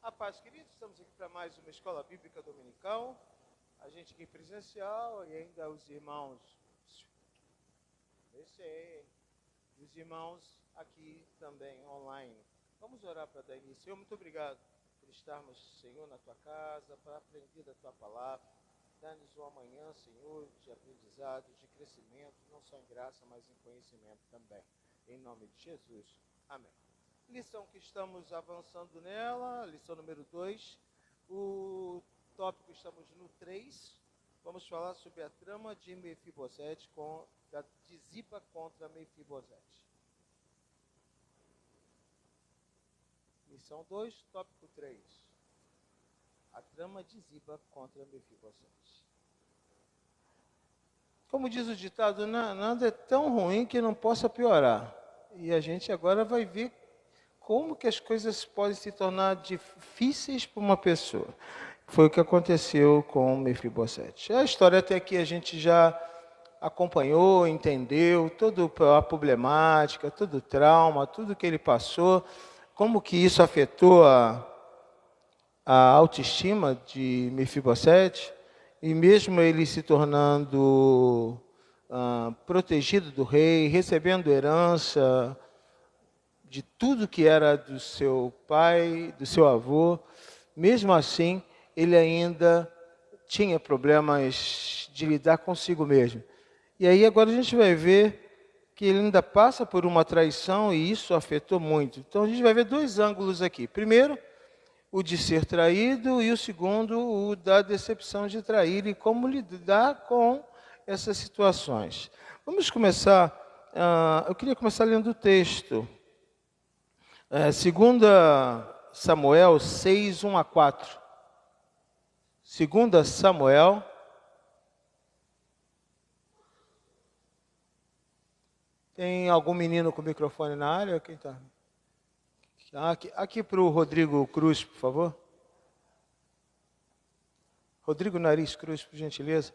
A paz, queridos, estamos aqui para mais uma escola bíblica dominical. A gente aqui presencial e ainda os irmãos. Os irmãos aqui também online. Vamos orar para dar início. Senhor, muito obrigado por estarmos, Senhor, na tua casa, para aprender da tua palavra. Dá-nos um amanhã, Senhor, de aprendizado, de crescimento, não só em graça, mas em conhecimento também. Em nome de Jesus. Amém. Lição que estamos avançando nela, lição número 2. O tópico, estamos no 3. Vamos falar sobre a trama de Mefibosete, de Ziba contra Mefibosete. Lição 2, tópico 3. A trama de Ziba contra Mefibosete. Como diz o ditado, nada é tão ruim que não possa piorar. E a gente agora vai ver como que as coisas podem se tornar difíceis para uma pessoa. Foi o que aconteceu com Mefibosete. A história até aqui a gente já acompanhou, entendeu, toda a problemática, todo o trauma, tudo que ele passou, como que isso afetou a autoestima de Mefibosete, e mesmo ele se tornando protegido do rei, recebendo herança de tudo que era do seu pai, do seu avô, mesmo assim, ele ainda tinha problemas de lidar consigo mesmo. E aí agora a gente vai ver que ele ainda passa por uma traição e isso afetou muito. Então a gente vai ver dois ângulos aqui. Primeiro, o de ser traído e o segundo, o da decepção de trair e como lidar com essas situações. Vamos começar, eu queria começar lendo o texto. 2 Samuel 6, 1 a 4. 2 Samuel. Tem algum menino com microfone na área? Quem está? Aqui para o Rodrigo Cruz, por favor. Rodrigo Nariz Cruz, por gentileza.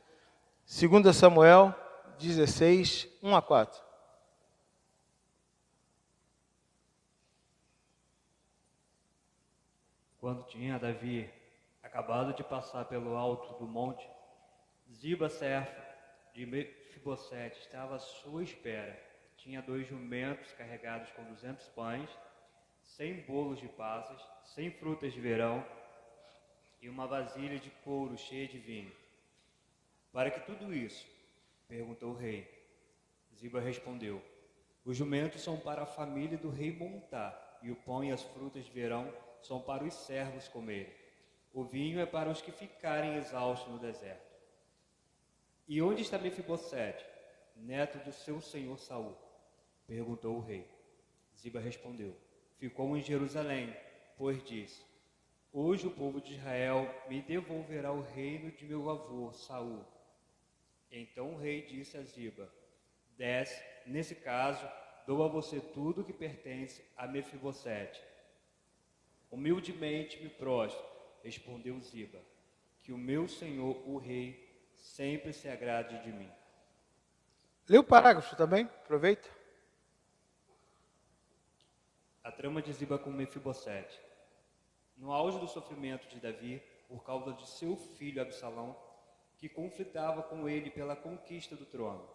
2 Samuel 16, 1 a 4. Quando tinha Davi acabado de passar pelo alto do monte, Ziba, servo de Mefibosete, estava à sua espera. Tinha 2 jumentos carregados com 200 pães, 100 bolos de passas, 100 frutas de verão e uma vasilha de couro cheia de vinho. Para que tudo isso? Perguntou o rei. Ziba respondeu: os jumentos são para a família do rei montar, e o pão e as frutas de verão são para os servos comerem. O vinho é para os que ficarem exaustos no deserto. E onde está Mefibosete, neto do seu senhor Saul? Perguntou o rei. Ziba respondeu: ficou em Jerusalém, pois disse: hoje o povo de Israel me devolverá o reino de meu avô Saul. Então o rei disse a Ziba: desce, nesse caso, dou a você tudo o que pertence a Mefibosete. Humildemente me prostro, respondeu Ziba, que o meu senhor, o rei, sempre se agrade de mim. Lê o parágrafo também, aproveita. A trama de Ziba com Mefibosete. No auge do sofrimento de Davi, por causa de seu filho Absalão, que conflitava com ele pela conquista do trono,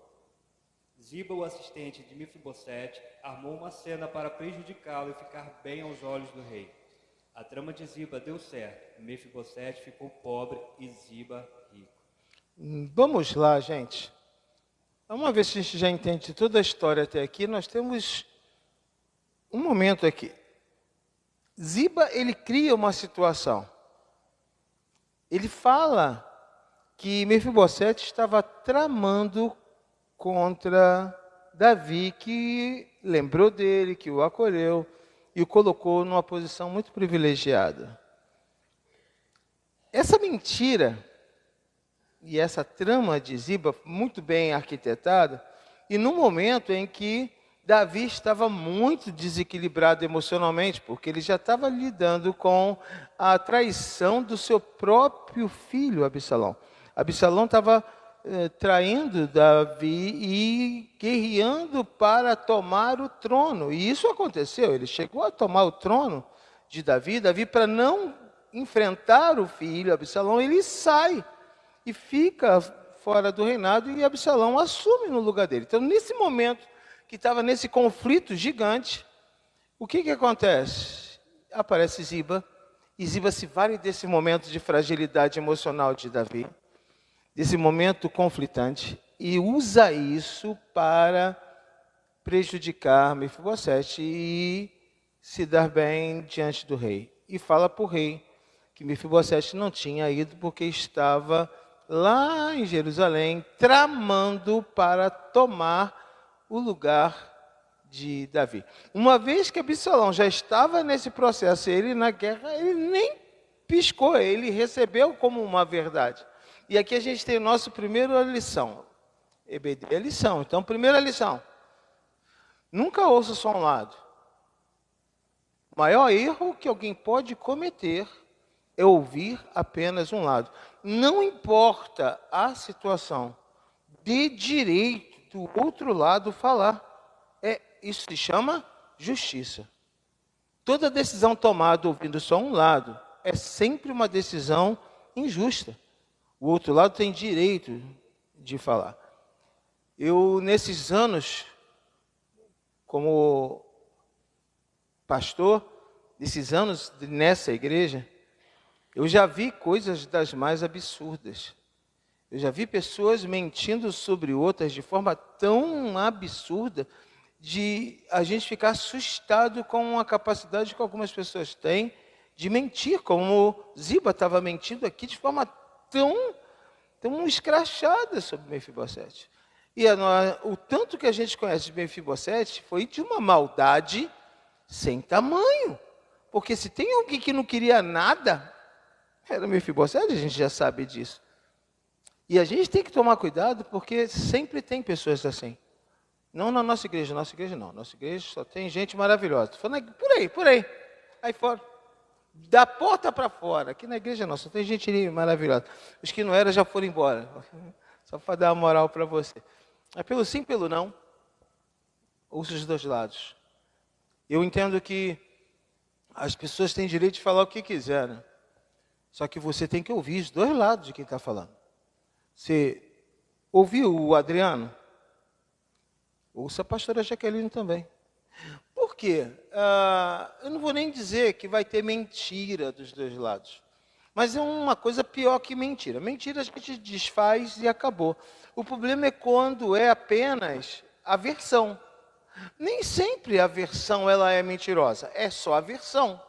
Ziba, o assistente de Mefibosete, armou uma cena para prejudicá-lo e ficar bem aos olhos do rei. A trama de Ziba deu certo. Mefibosete ficou pobre e Ziba rico. Vamos lá, gente. Uma vez que a gente já entende toda a história até aqui, nós temos um momento aqui. Ziba, ele cria uma situação. Ele fala que Mefibosete estava tramando contra Davi, que lembrou dele, que o acolheu e o colocou numa posição muito privilegiada. Essa mentira e essa trama de Ziba, muito bem arquitetada, e no momento em que Davi estava muito desequilibrado emocionalmente, porque ele já estava lidando com a traição do seu próprio filho, Absalão. Absalão estava traindo Davi e guerreando para tomar o trono. E isso aconteceu, ele chegou a tomar o trono de Davi. Davi, para não enfrentar o filho Absalão, ele sai e fica fora do reinado e Absalão assume no lugar dele. Então, nesse momento que estava nesse conflito gigante, o que acontece? Aparece Ziba, e Ziba se vale desse momento de fragilidade emocional de Davi, desse momento conflitante, e usa isso para prejudicar Mefibosete e se dar bem diante do rei. E fala para o rei que Mefibosete não tinha ido porque estava lá em Jerusalém, tramando para tomar o lugar de Davi. Uma vez que Absalão já estava nesse processo, ele na guerra, ele nem piscou, ele recebeu como uma verdade. E aqui a gente tem a nossa primeira lição. EBD é lição. Então, primeira lição. Nunca ouça só um lado. O maior erro que alguém pode cometer é ouvir apenas um lado. Não importa a situação, dê direito do outro lado falar. Isso se chama justiça. Toda decisão tomada ouvindo só um lado é sempre uma decisão injusta. O outro lado tem direito de falar. Eu, nesses anos, como pastor, nesses anos nessa igreja, eu já vi coisas das mais absurdas. Eu já vi pessoas mentindo sobre outras de forma tão absurda de a gente ficar assustado com a capacidade que algumas pessoas têm de mentir, como Ziba estava mentindo aqui de forma tão escrachada sobre Mefibosete. E o tanto que a gente conhece de Mefibosete foi de uma maldade sem tamanho. Porque se tem alguém que não queria nada, era Mefibosete, a gente já sabe disso. E a gente tem que tomar cuidado, porque sempre tem pessoas assim. Não na nossa igreja não. Nossa igreja só tem gente maravilhosa. Tô falando por aí. Aí fora. Da porta para fora. Aqui na igreja não, só tem gente maravilhosa. Os que não eram já foram embora. Só para dar uma moral para você. É pelo sim, pelo não. Ouça os dois lados. Eu entendo que as pessoas têm direito de falar o que quiserem. Só que você tem que ouvir os dois lados de quem está falando. Você ouviu o Adriano? Ouça a pastora Jaqueline também. Por quê? Eu não vou nem dizer que vai ter mentira dos dois lados. Mas é uma coisa pior que mentira. Mentira a gente desfaz e acabou. O problema é quando é apenas a versão. Nem sempre a versão ela é mentirosa. É só a versão.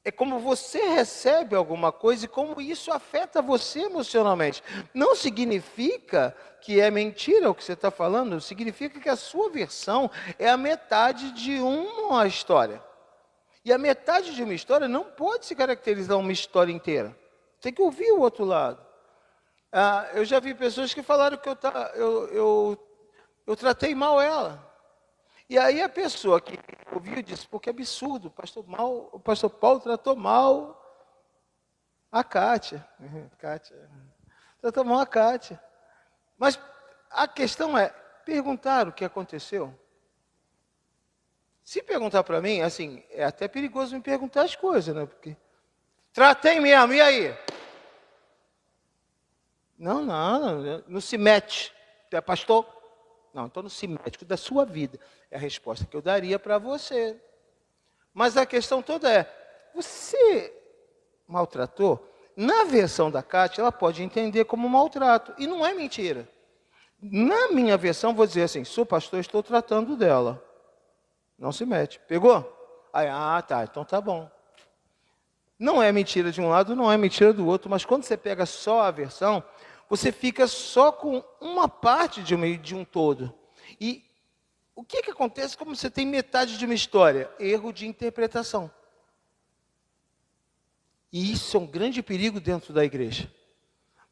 É como você recebe alguma coisa e como isso afeta você emocionalmente. Não significa que é mentira o que você está falando, significa que a sua versão é a metade de uma história. E a metade de uma história não pode se caracterizar uma história inteira. Tem que ouvir o outro lado. Eu já vi pessoas que falaram que eu tratei mal ela. E aí a pessoa que ouviu disse, pô, que absurdo, o pastor Paulo tratou mal a Kátia. Tratou mal a Kátia. Mas a questão é, perguntar o que aconteceu? Se perguntar para mim, assim, é até perigoso me perguntar as coisas, né? Porque tratei mesmo, e aí? Não se mete. Tu é pastor? Não, então não se mete, da sua vida. É a resposta que eu daria para você. Mas a questão toda é, você maltratou? Na versão da Kátia, ela pode entender como maltrato. E não é mentira. Na minha versão, vou dizer assim, sou pastor, estou tratando dela. Não se mete. Pegou? Aí, tá, então tá bom. Não é mentira de um lado, não é mentira do outro, mas quando você pega só a versão, você fica só com uma parte de um todo. E o que acontece como você tem metade de uma história? Erro de interpretação. E isso é um grande perigo dentro da igreja.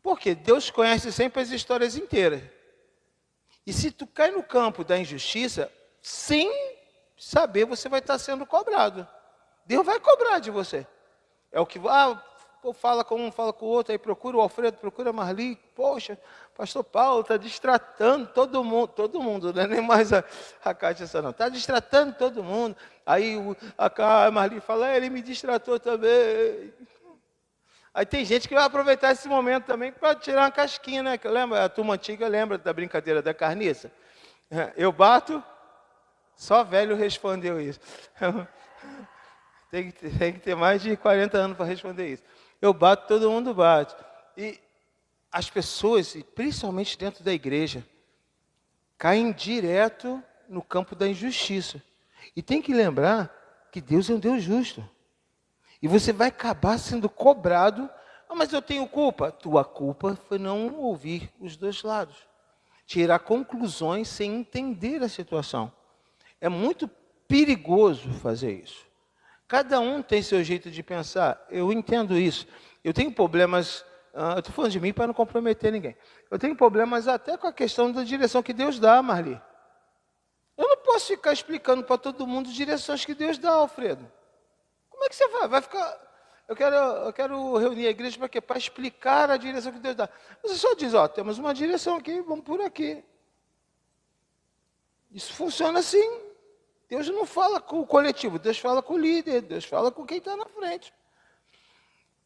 Porque Deus conhece sempre as histórias inteiras. E se tu cai no campo da injustiça, sem saber, você vai estar sendo cobrado. Deus vai cobrar de você. É o que pô, fala com um, fala com o outro, aí procura o Alfredo, procura a Marli. Poxa, pastor Paulo está distratando todo mundo, não é nem mais a Cátia essa não. Está distratando todo mundo. Aí a Marli fala, ele me distratou também. Aí tem gente que vai aproveitar esse momento também para tirar uma casquinha, né? Que lembra, a turma antiga lembra da brincadeira da carniça. Eu bato, só velho respondeu isso. Tem que ter mais de 40 anos para responder isso. Eu bato, todo mundo bate. E as pessoas, principalmente dentro da igreja, caem direto no campo da injustiça. E tem que lembrar que Deus é um Deus justo. E você vai acabar sendo cobrado. Ah, mas eu tenho culpa. Tua culpa foi não ouvir os dois lados. Tirar conclusões sem entender a situação. É muito perigoso fazer isso. Cada um tem seu jeito de pensar. Eu entendo isso. Eu tenho problemas, eu estou falando de mim para não comprometer ninguém. Eu tenho problemas até com a questão da direção que Deus dá, Marli. Eu não posso ficar explicando para todo mundo direções que Deus dá, Alfredo. Como é que você vai? Vai ficar... Eu quero reunir a igreja para quê? Para explicar a direção que Deus dá. Você só diz, ó, temos uma direção aqui, vamos por aqui. Isso funciona assim. Deus não fala com o coletivo, Deus fala com o líder, Deus fala com quem está na frente.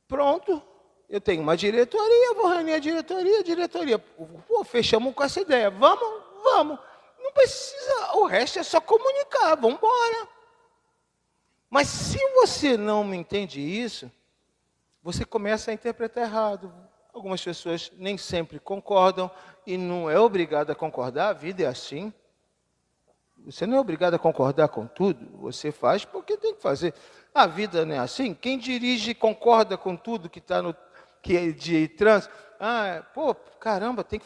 Pronto, eu tenho uma diretoria, vou reunir a diretoria. Pô, fechamos com essa ideia, vamos. Não precisa, o resto é só comunicar, vamos embora. Mas se você não me entende isso, você começa a interpretar errado. Algumas pessoas nem sempre concordam e não é obrigado a concordar, a vida é assim. Você não é obrigado a concordar com tudo, você faz porque tem que fazer. A vida não é assim. Quem dirige concorda com tudo que está que é de trânsito. Ah, pô, caramba, tem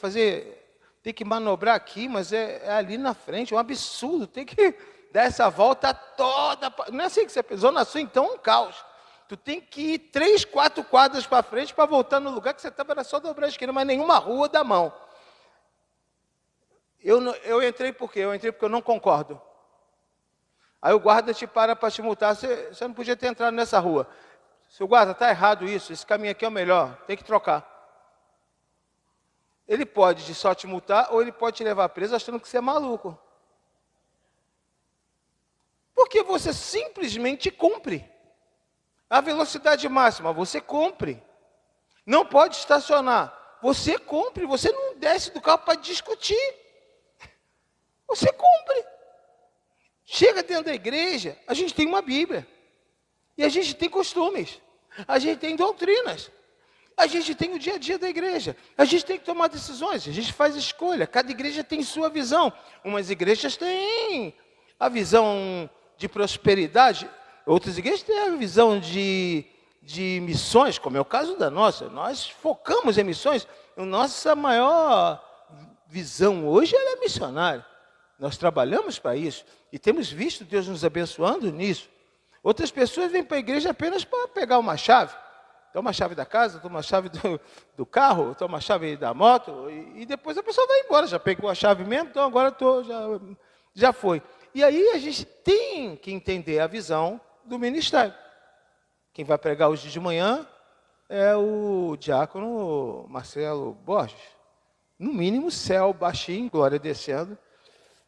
que manobrar aqui, mas é ali na frente, é um absurdo, tem que dar essa volta toda. Não é assim que você pensou, na sua, então é um caos. Tu tem que ir 3, 4 quadras para frente para voltar no lugar que você estava, era só dobrar a esquina, mas nenhuma rua dá mão. Eu entrei por quê? Eu entrei porque eu não concordo. Aí o guarda te para te multar, você não podia ter entrado nessa rua. Seu guarda, está errado isso, esse caminho aqui é o melhor, tem que trocar. Ele pode só te multar ou ele pode te levar preso achando que você é maluco. Porque você simplesmente cumpre. A velocidade máxima, você cumpre. Não pode estacionar, você cumpre, você não desce do carro para discutir. Você cumpre. Chega dentro da igreja, a gente tem uma Bíblia. E a gente tem costumes. A gente tem doutrinas. A gente tem o dia a dia da igreja. A gente tem que tomar decisões. A gente faz escolha. Cada igreja tem sua visão. Umas igrejas têm a visão de prosperidade. Outras igrejas têm a visão de missões, como é o caso da nossa. Nós focamos em missões. A nossa maior visão hoje ela é missionária. Nós trabalhamos para isso e temos visto Deus nos abençoando nisso. Outras pessoas vêm para a igreja apenas para pegar uma chave. Toma a chave da casa, toma a chave do carro, toma a chave da moto e depois a pessoa vai embora. Já pegou a chave mesmo, então agora já foi. E aí a gente tem que entender a visão do ministério. Quem vai pregar hoje de manhã é o diácono Marcelo Borges. No mínimo, céu baixinho, glória descendo.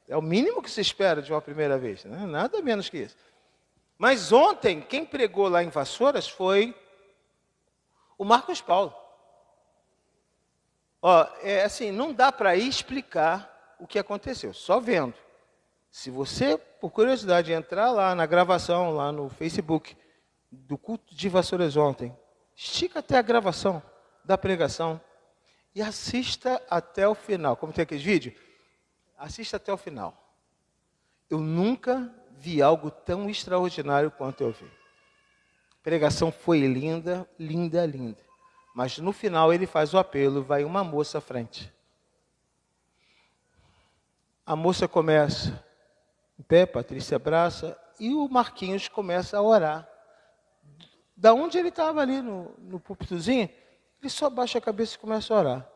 É o mínimo que se espera de uma primeira vez, né? Nada menos que isso. Mas ontem, quem pregou lá em Vassouras foi o Marcos Paulo. Ó, é assim, não dá para explicar o que aconteceu, só vendo. Se você, por curiosidade, entrar lá na gravação, lá no Facebook, do culto de Vassouras ontem, estica até a gravação da pregação e assista até o final. Como tem aquele vídeo? Assista até o final. Eu nunca vi algo tão extraordinário quanto eu vi. A pregação foi linda, linda, linda. Mas no final ele faz o apelo, vai uma moça à frente. A moça começa em pé, Patrícia abraça, e o Marquinhos começa a orar. Da onde ele estava ali no púlpitozinho, ele só baixa a cabeça e começa a orar.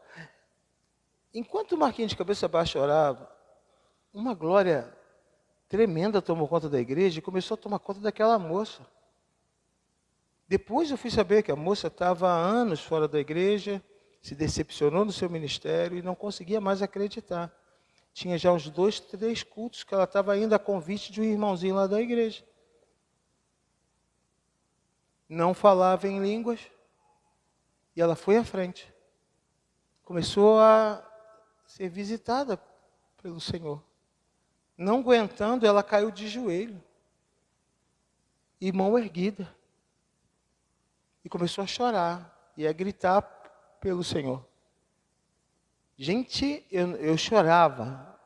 Enquanto o Marquinhos de cabeça baixa orava, uma glória tremenda tomou conta da igreja e começou a tomar conta daquela moça. Depois eu fui saber que a moça estava há anos fora da igreja, se decepcionou no seu ministério e não conseguia mais acreditar. Tinha já uns 2, 3 cultos que ela estava indo a convite de um irmãozinho lá da igreja. Não falava em línguas e ela foi à frente. Começou a ser visitada pelo Senhor. Não aguentando, ela caiu de joelho e mão erguida. E começou a chorar e a gritar pelo Senhor. Gente, eu chorava.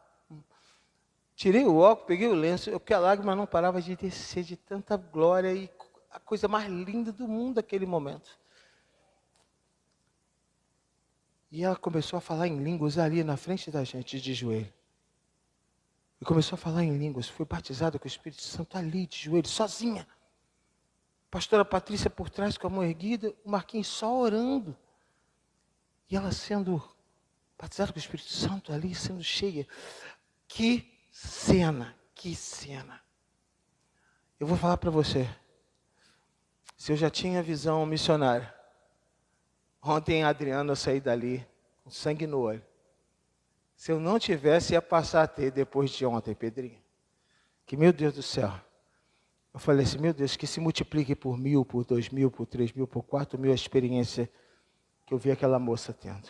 Tirei o óculos, peguei o lenço, porque a lágrima não parava de descer de tanta glória e a coisa mais linda do mundo naquele momento. E ela começou a falar em línguas ali na frente da gente, de joelho. E começou a falar em línguas. Foi batizada com o Espírito Santo ali, de joelho, sozinha. Pastora Patrícia por trás, com a mão erguida, o Marquinhos só orando. E ela sendo batizada com o Espírito Santo ali, sendo cheia. Que cena, que cena. Eu vou falar para você. Se eu já tinha visão missionária. Ontem, Adriano, eu saí dali com sangue no olho. Se eu não tivesse, ia passar a ter depois de ontem, Pedrinho. Que, meu Deus do céu. Eu falei assim, meu Deus, que se multiplique por 1.000, por 2.000, por 3.000, por 4.000 a experiência que eu vi aquela moça tendo.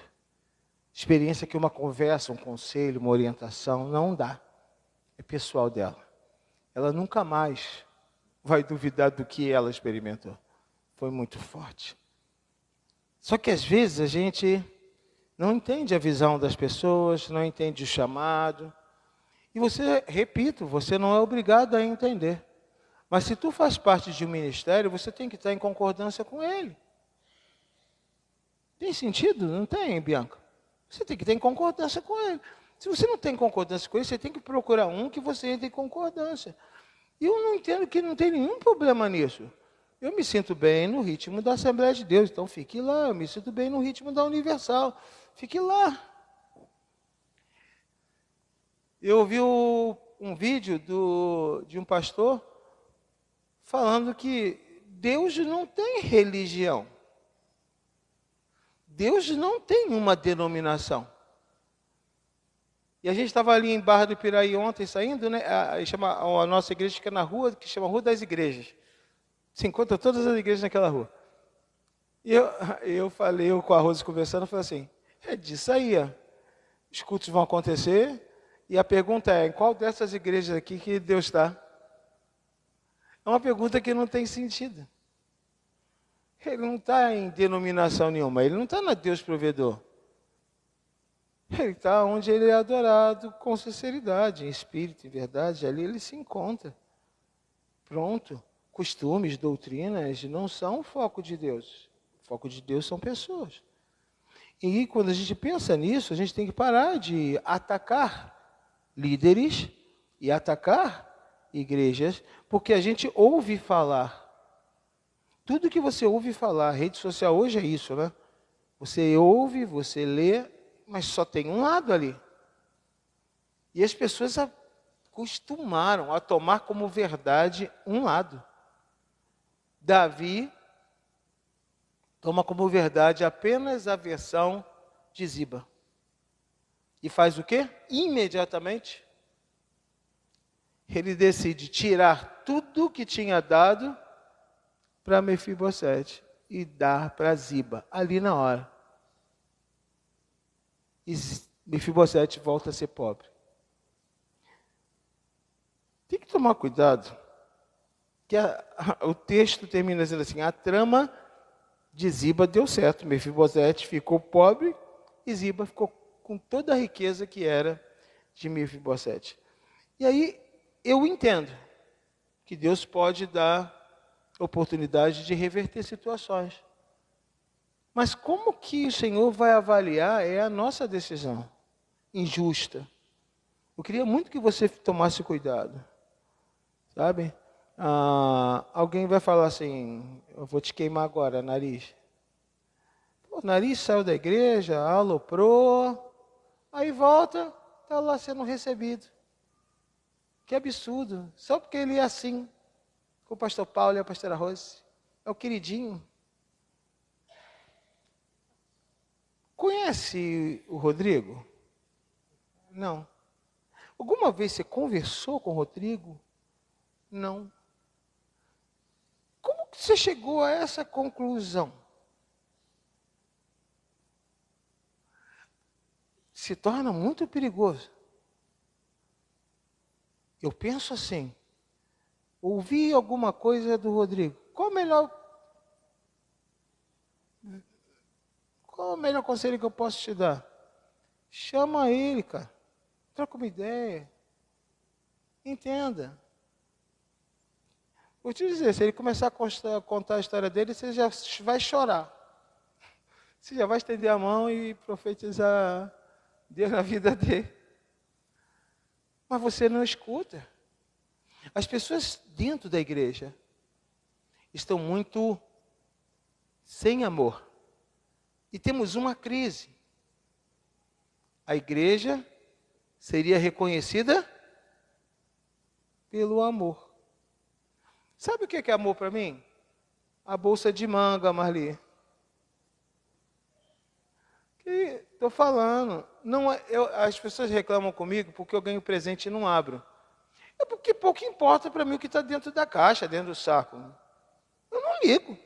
Experiência que uma conversa, um conselho, uma orientação não dá. É pessoal dela. Ela nunca mais vai duvidar do que ela experimentou. Foi muito forte. Só que às vezes a gente não entende a visão das pessoas, não entende o chamado. E você, repito, você não é obrigado a entender. Mas se tu faz parte de um ministério, você tem que estar em concordância com ele. Tem sentido? Não tem, Bianca? Você tem que estar em concordância com ele. Se você não tem concordância com ele, você tem que procurar um que você entre em concordância. E eu não entendo que não tem nenhum problema nisso. Eu me sinto bem no ritmo da Assembleia de Deus, então fique lá. Eu me sinto bem no ritmo da Universal, fique lá. Eu ouvi um vídeo de um pastor falando que Deus não tem religião. Deus não tem uma denominação. E a gente estava ali em Barra do Piraí ontem, saindo, né? A nossa igreja fica na rua, que chama Rua das Igrejas. Se encontra todas as igrejas naquela rua. E eu falei, eu com a Rose conversando, eu falei assim, é disso aí, ó. Os cultos vão acontecer, e a pergunta é, em qual dessas igrejas aqui que Deus está? É uma pergunta que não tem sentido. Ele não está em denominação nenhuma, ele não está na Deus provedor. Ele está onde ele é adorado com sinceridade, em espírito, em verdade, ali ele se encontra. Pronto. Costumes, doutrinas não são o foco de Deus. O foco de Deus são pessoas. E quando a gente pensa nisso, a gente tem que parar de atacar líderes e atacar igrejas, porque a gente ouve falar. Tudo que você ouve falar, rede social hoje é isso, né? Você ouve, você lê, mas só tem um lado ali. E as pessoas acostumaram a tomar como verdade um lado. Davi toma como verdade apenas a versão de Ziba. E faz o quê? Imediatamente, ele decide tirar tudo que tinha dado para Mefibosete e dar para Ziba, ali na hora. E Mefibosete volta a ser pobre. Tem que tomar cuidado, que o texto termina dizendo assim, a trama de Ziba deu certo, Mefibosete ficou pobre e Ziba ficou com toda a riqueza que era de Mefibosete. E aí eu entendo que Deus pode dar oportunidade de reverter situações. Mas como que o Senhor vai avaliar é a nossa decisão injusta. Eu queria muito que você tomasse cuidado, sabe? Alguém vai falar assim, eu vou te queimar agora, nariz. O nariz saiu da igreja, aloprou, aí volta, está lá sendo recebido. Que absurdo, só porque ele é assim, com o pastor Paulo e a pastora Rose. É o queridinho. Conhece o Rodrigo? Não. Alguma vez você conversou com o Rodrigo? Não. Como que você chegou a essa conclusão? Se torna muito perigoso. Eu penso assim, ouvi alguma coisa do Rodrigo. Qual o melhor conselho que eu posso te dar? Chama ele, cara. Troca uma ideia. Entenda. Vou te dizer, se ele começar a contar a história dele, você já vai chorar. Você já vai estender a mão e profetizar Deus na vida dele. Mas você não escuta. As pessoas dentro da igreja estão muito sem amor. E temos uma crise. A igreja seria reconhecida pelo amor. Sabe o que é amor para mim? A bolsa de manga, Marli. Estou falando. Não as pessoas reclamam comigo porque eu ganho presente e não abro. É porque pouco importa para mim o que está dentro da caixa, dentro do saco. Eu não ligo.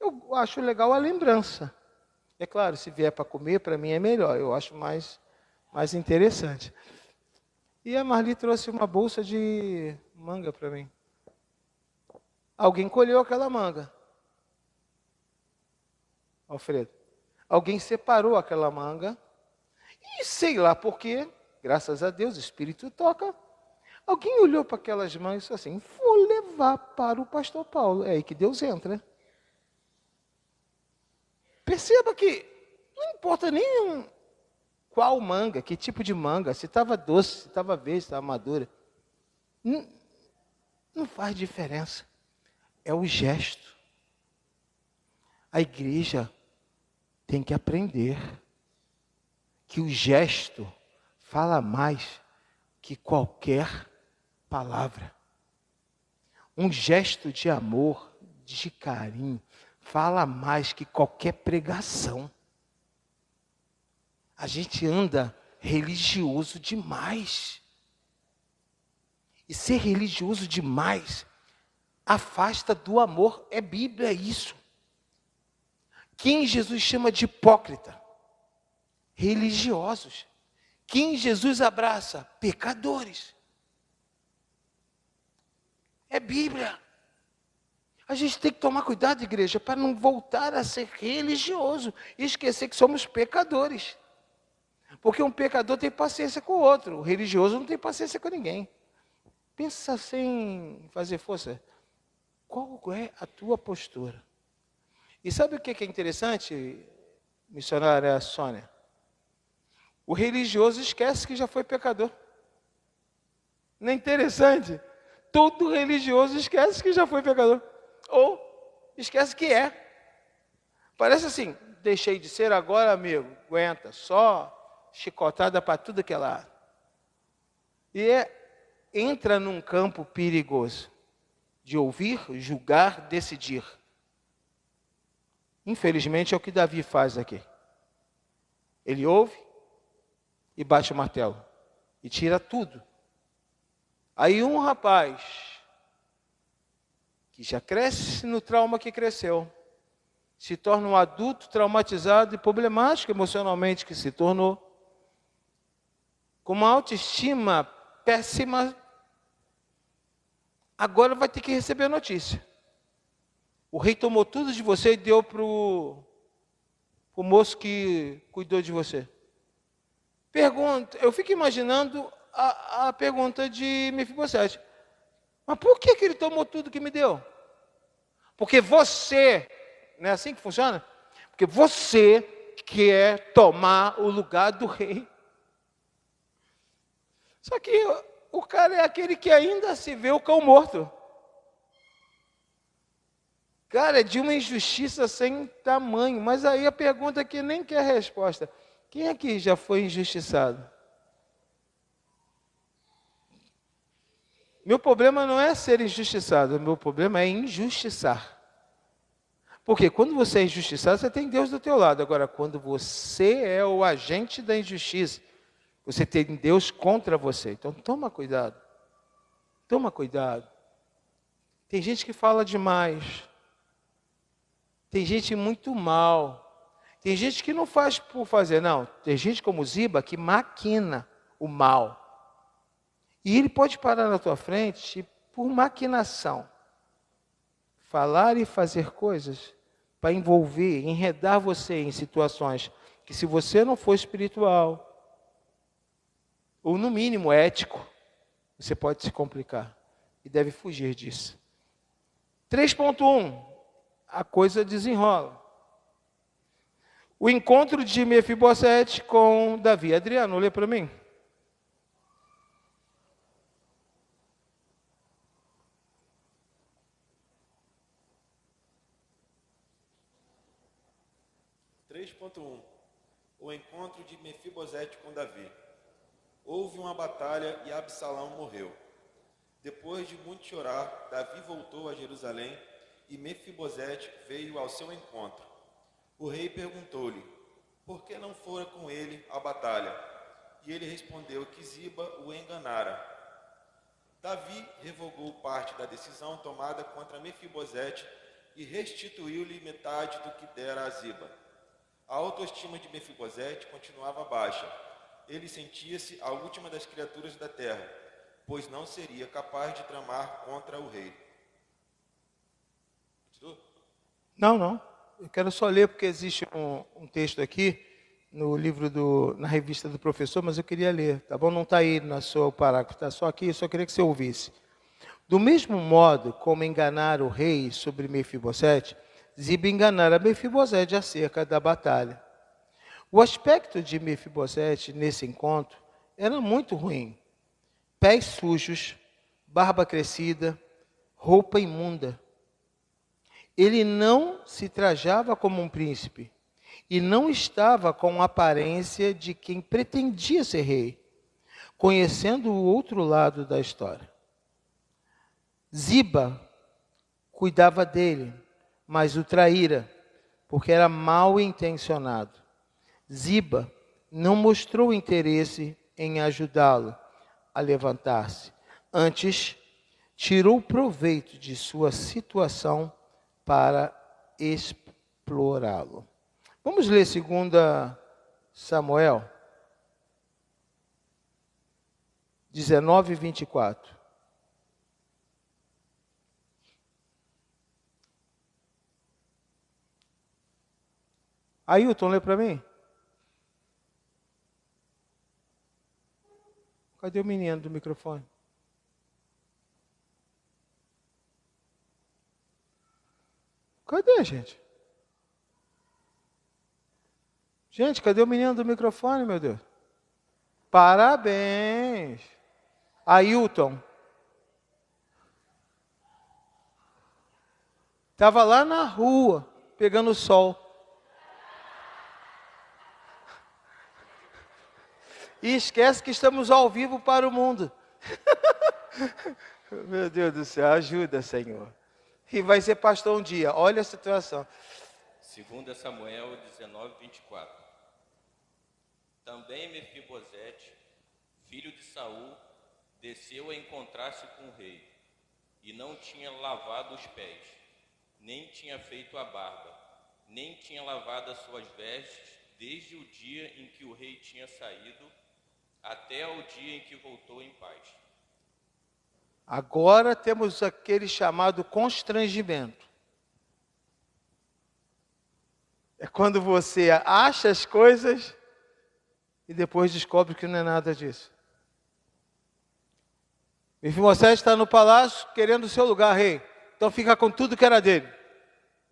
Eu acho legal a lembrança. É claro, se vier para comer, para mim é melhor. Eu acho mais interessante. E a Marli trouxe uma bolsa de manga para mim. Alguém colheu aquela manga. Alfredo. Alguém separou aquela manga. E sei lá por quê, graças a Deus, o Espírito toca. Alguém olhou para aquelas mangas e disse assim, vou levar para o pastor Paulo. É aí que Deus entra. Perceba que não importa nem qual manga, que tipo de manga, se estava doce, se estava verde, se estava madura. Não faz diferença. É o gesto. A igreja tem que aprender que o gesto fala mais que qualquer palavra. Um gesto de amor, de carinho, fala mais que qualquer pregação. A gente anda religioso demais. E ser religioso demais afasta do amor. É Bíblia isso. Quem Jesus chama de hipócrita? Religiosos. Quem Jesus abraça? Pecadores. É Bíblia. A gente tem que tomar cuidado, igreja, para não voltar a ser religioso e esquecer que somos pecadores. Porque um pecador tem paciência com o outro, o religioso não tem paciência com ninguém. Pensa sem fazer força. Qual é a tua postura? E sabe o que é interessante, missionária Sônia? O religioso esquece que já foi pecador. Não é interessante? Todo religioso esquece que já foi pecador. Ou esquece que é. Parece assim, deixei de ser agora, amigo. Aguenta, só chicotada para tudo que é lado. E entra num campo perigoso de ouvir, julgar, decidir. Infelizmente é o que Davi faz aqui. Ele ouve e bate o martelo. E tira tudo. Aí um rapaz que já cresce no trauma que cresceu, se torna um adulto traumatizado e problemático emocionalmente que se tornou, com uma autoestima péssima, agora vai ter que receber a notícia. O rei tomou tudo de você e deu para o moço que cuidou de você. Pergunta, eu fico imaginando a pergunta de Mefibosete. Mas por que ele tomou tudo que me deu? Porque você, não é assim que funciona? Porque você quer tomar o lugar do rei. Só que o cara é aquele que ainda se vê o cão morto. Cara, é de uma injustiça sem tamanho. Mas aí a pergunta que nem quer resposta. Quem aqui já foi injustiçado? Meu problema não é ser injustiçado, meu problema é injustiçar. Porque quando você é injustiçado, você tem Deus do teu lado. Agora, quando você é o agente da injustiça, você tem Deus contra você. Então, toma cuidado. Toma cuidado. Tem gente que fala demais. Tem gente muito mal. Tem gente que não faz por fazer, não. Tem gente como Ziba que maquina o mal. E ele pode parar na tua frente por maquinação. Falar e fazer coisas para envolver, enredar você em situações que, se você não for espiritual, ou no mínimo ético, você pode se complicar e deve fugir disso. 3.1, a coisa desenrola. O encontro de Mefibosete com Davi. Adriano, lê para mim. O encontro de Mefibosete com Davi. Houve uma batalha e Absalão morreu. Depois de muito chorar, Davi voltou a Jerusalém e Mefibosete veio ao seu encontro. O rei perguntou-lhe, por que não fora com ele à batalha? E ele respondeu que Ziba o enganara. Davi revogou parte da decisão tomada contra Mefibosete e restituiu-lhe metade do que dera a Ziba. A autoestima de Mefibosete continuava baixa. Ele sentia-se a última das criaturas da terra, pois não seria capaz de tramar contra o rei. Não. Eu quero só ler porque existe um texto aqui no livro na revista do professor, mas eu queria ler, tá bom? Não está aí no seu parágrafo, está só aqui, eu só queria que você ouvisse. Do mesmo modo como enganaram o rei sobre Mefibosete, Ziba enganara Mefibosete acerca da batalha. O aspecto de Mefibosete nesse encontro era muito ruim. Pés sujos, barba crescida, roupa imunda. Ele não se trajava como um príncipe e não estava com a aparência de quem pretendia ser rei, conhecendo o outro lado da história. Ziba cuidava dele, mas o traíra, porque era mal intencionado. Ziba não mostrou interesse em ajudá-lo a levantar-se. Antes, tirou proveito de sua situação para explorá-lo. Vamos ler 2 Samuel 19, 24. Ailton, lê para mim. Cadê o menino do microfone? Cadê, gente? Gente, cadê o menino do microfone, meu Deus? Parabéns. Ailton. Estava lá na rua, pegando sol. E esquece que estamos ao vivo para o mundo. Meu Deus do céu, ajuda, Senhor. E vai ser pastor um dia, olha a situação. 2 Samuel 19, 24. Também Mefibosete, filho de Saul, desceu a encontrar-se com o rei, e não tinha lavado os pés, nem tinha feito a barba, nem tinha lavado as suas vestes, desde o dia em que o rei tinha saído, até o dia em que voltou em paz. Agora temos aquele chamado constrangimento. É quando você acha as coisas e depois descobre que não é nada disso. Mefibosete está no palácio querendo o seu lugar, rei. Então fica com tudo que era dele.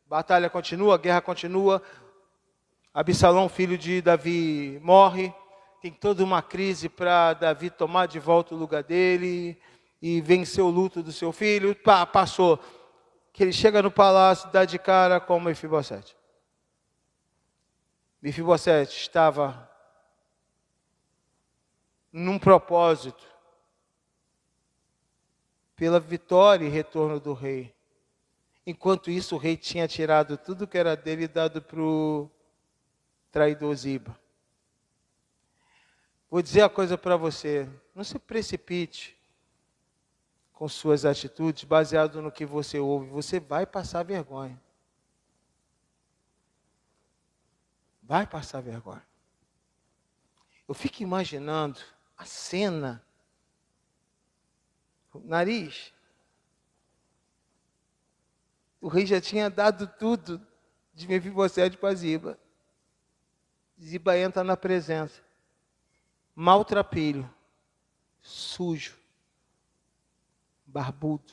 Batalha continua, guerra continua. Absalão, filho de Davi, morre. Tem toda uma crise para Davi tomar de volta o lugar dele e vencer o luto do seu filho. Passou. Que ele chega no palácio e dá de cara com Mefibosete. Mefibosete estava num propósito pela vitória e retorno do rei. Enquanto isso, o rei tinha tirado tudo que era dele e dado para o traidor Ziba. Vou dizer a coisa para você, não se precipite com suas atitudes baseado no que você ouve, você vai passar vergonha. Vai passar vergonha. Eu fico imaginando a cena, o nariz. O rei já tinha dado tudo de Mefibosete para Ziba. Ziba entra na presença. Maltrapilho, sujo, barbudo.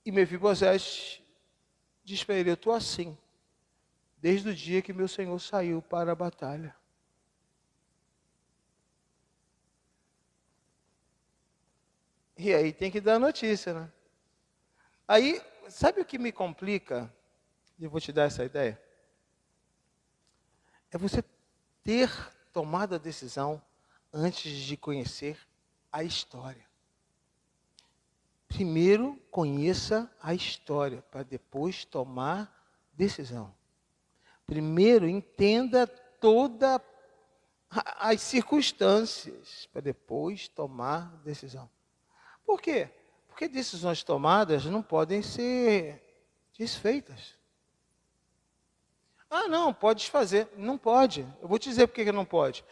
E Mefibosete diz para ele, eu estou assim, desde o dia que meu senhor saiu para a batalha. E aí tem que dar notícia, né? Aí, sabe o que me complica? Eu vou te dar essa ideia. É você ter tomado a decisão antes de conhecer a história. Primeiro, conheça a história, para depois tomar decisão. Primeiro, entenda todas as circunstâncias, para depois tomar decisão. Por quê? Porque decisões tomadas não podem ser desfeitas. Ah, não, pode desfazer. Não pode. Eu vou te dizer por que não pode.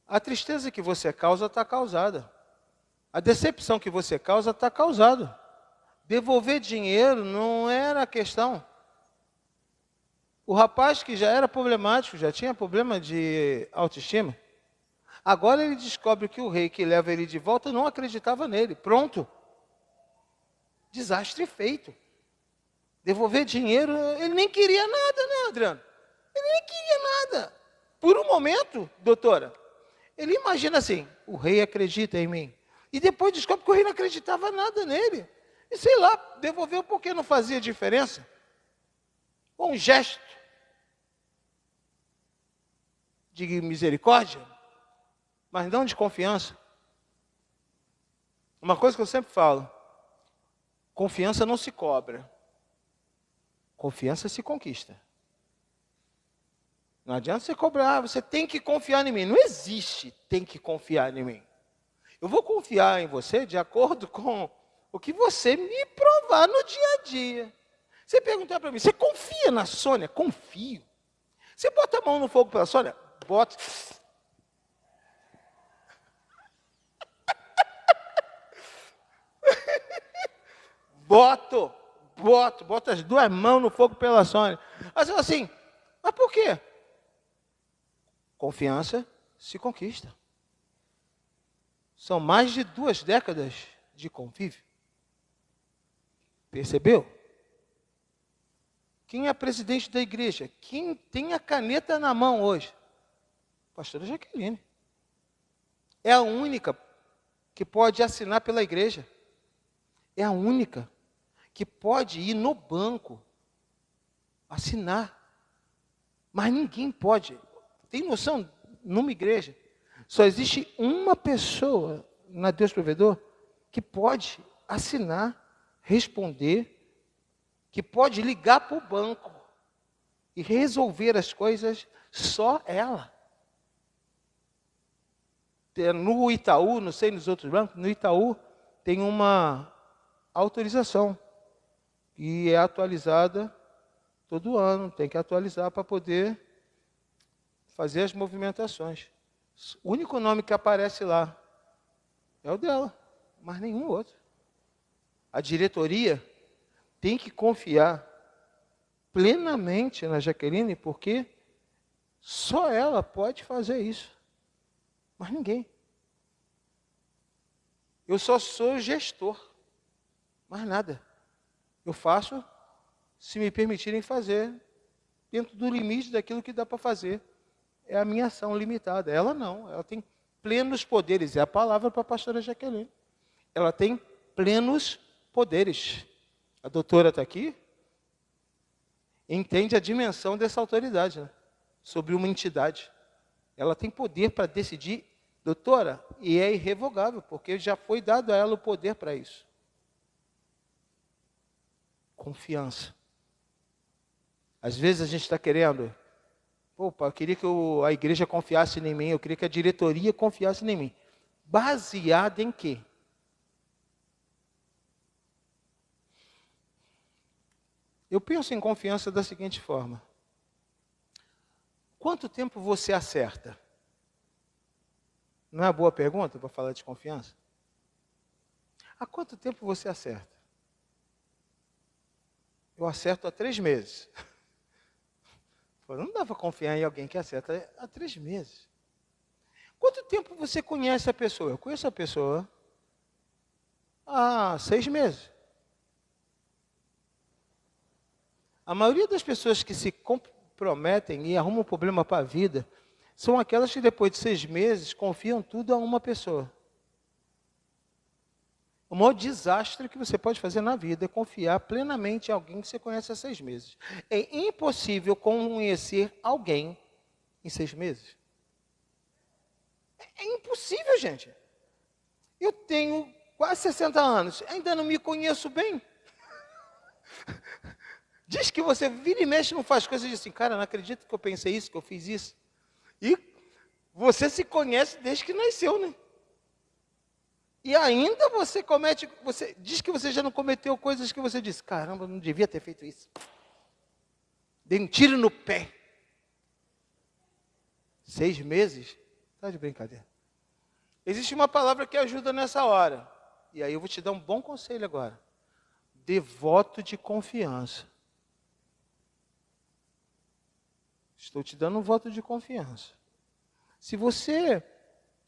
A tristeza que você causa está causada. A decepção que você causa está causada. Devolver dinheiro não era a questão. O rapaz que já era problemático, já tinha problema de autoestima, agora ele descobre que o rei que leva ele de volta não acreditava nele. Pronto. Desastre feito. Devolver dinheiro, ele nem queria nada, né, Adriano? Ele nem queria nada. Por um momento, doutora, ele imagina assim, o rei acredita em mim. E depois descobre que o rei não acreditava nada nele. E sei lá, devolveu porque não fazia diferença. Com um gesto de misericórdia, mas não de confiança. Uma coisa que eu sempre falo, confiança não se cobra. Confiança se conquista. Não adianta você cobrar, você tem que confiar em mim. Não existe tem que confiar em mim. Eu vou confiar em você de acordo com o que você me provar no dia a dia. Você perguntar para mim, você confia na Sônia? Confio. Você bota a mão no fogo pela Sônia? Bota. Boto as duas mãos no fogo pela Sônia. Assim, mas por quê? Confiança se conquista. São mais de 2 décadas de convívio. Percebeu? Quem é presidente da igreja? Quem tem a caneta na mão hoje? Pastora Jaqueline. É a única que pode assinar pela igreja. É a única que pode ir no banco assinar. Mas ninguém pode. Tem noção? Numa igreja, só existe uma pessoa na Deus Provedor que pode assinar, responder, que pode ligar para o banco e resolver as coisas, só ela. No Itaú, não sei nos outros bancos, no Itaú tem uma autorização e é atualizada todo ano, tem que atualizar para poder fazer as movimentações. O único nome que aparece lá é o dela, mas nenhum outro. A diretoria tem que confiar plenamente na Jaqueline, porque só ela pode fazer isso, mas ninguém. Eu só sou gestor, mais nada. Eu faço se me permitirem fazer, dentro do limite daquilo que dá para fazer. É a minha ação limitada. Ela não, ela tem plenos poderes. É a palavra para a pastora Jaqueline. Ela tem plenos poderes. A doutora está aqui, entende a dimensão dessa autoridade, né? Sobre uma entidade. Ela tem poder para decidir, doutora, e é irrevogável, porque já foi dado a ela o poder para isso. Confiança. Às vezes a gente está querendo, opa, eu queria que a igreja confiasse em mim, eu queria que a diretoria confiasse em mim. Baseado em quê? Eu penso em confiança da seguinte forma. Quanto tempo você acerta? Não é uma boa pergunta para falar de confiança? Há quanto tempo você acerta? Eu acerto há 3 meses. Não dá para confiar em alguém que acerta há 3 meses. Quanto tempo você conhece a pessoa? Eu conheço a pessoa há 6 meses. A maioria das pessoas que se comprometem e arrumam problema para a vida são aquelas que depois de 6 meses confiam tudo a uma pessoa. O maior desastre que você pode fazer na vida é confiar plenamente em alguém que você conhece há 6 meses. É impossível conhecer alguém em 6 meses. É impossível, gente. Eu tenho quase 60 anos, ainda não me conheço bem. Diz que você vira e mexe, não faz coisas assim, cara, não acredito que eu pensei isso, que eu fiz isso. E você se conhece desde que nasceu, né? E ainda você diz que você já não cometeu coisas que você disse, caramba, não devia ter feito isso. Dei um tiro no pé. 6 meses? Está de brincadeira. Existe uma palavra que ajuda nessa hora. E aí eu vou te dar um bom conselho agora. Dê voto de confiança. Estou te dando um voto de confiança. Se você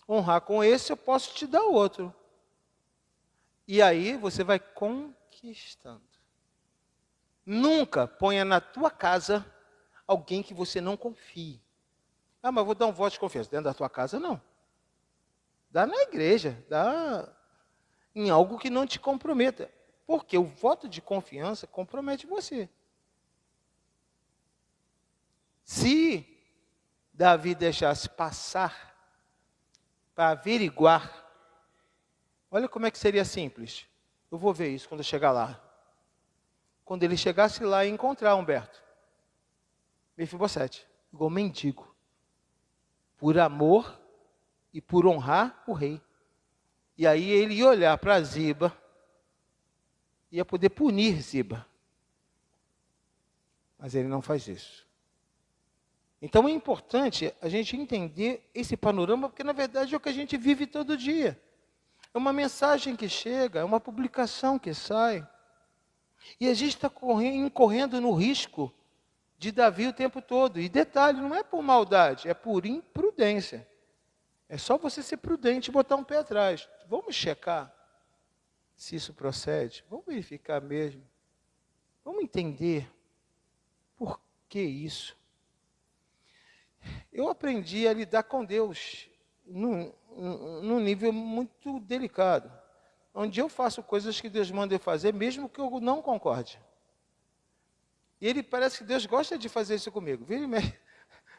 honrar com esse, eu posso te dar outro. E aí você vai conquistando. Nunca ponha na tua casa alguém que você não confie. Ah, mas vou dar um voto de confiança. Dentro da tua casa, não. Dá na igreja. Dá em algo que não te comprometa. Porque o voto de confiança compromete você. Se Davi deixasse passar para averiguar, olha como é que seria simples. Eu vou ver isso quando eu chegar lá. Quando ele chegasse lá e encontrar Humberto, Mefibosete, igual mendigo, por amor e por honrar o rei. E aí ele ia olhar para Ziba, ia poder punir Ziba. Mas ele não faz isso. Então é importante a gente entender esse panorama, porque na verdade é o que a gente vive todo dia. É uma mensagem que chega, é uma publicação que sai. E a gente está incorrendo no risco de Davi o tempo todo. E detalhe, não é por maldade, é por imprudência. É só você ser prudente e botar um pé atrás. Vamos checar se isso procede. Vamos verificar mesmo. Vamos entender por que isso. Eu aprendi a lidar com Deus num nível muito delicado, onde eu faço coisas que Deus manda eu fazer, mesmo que eu não concorde. E ele parece que Deus gosta de fazer isso comigo.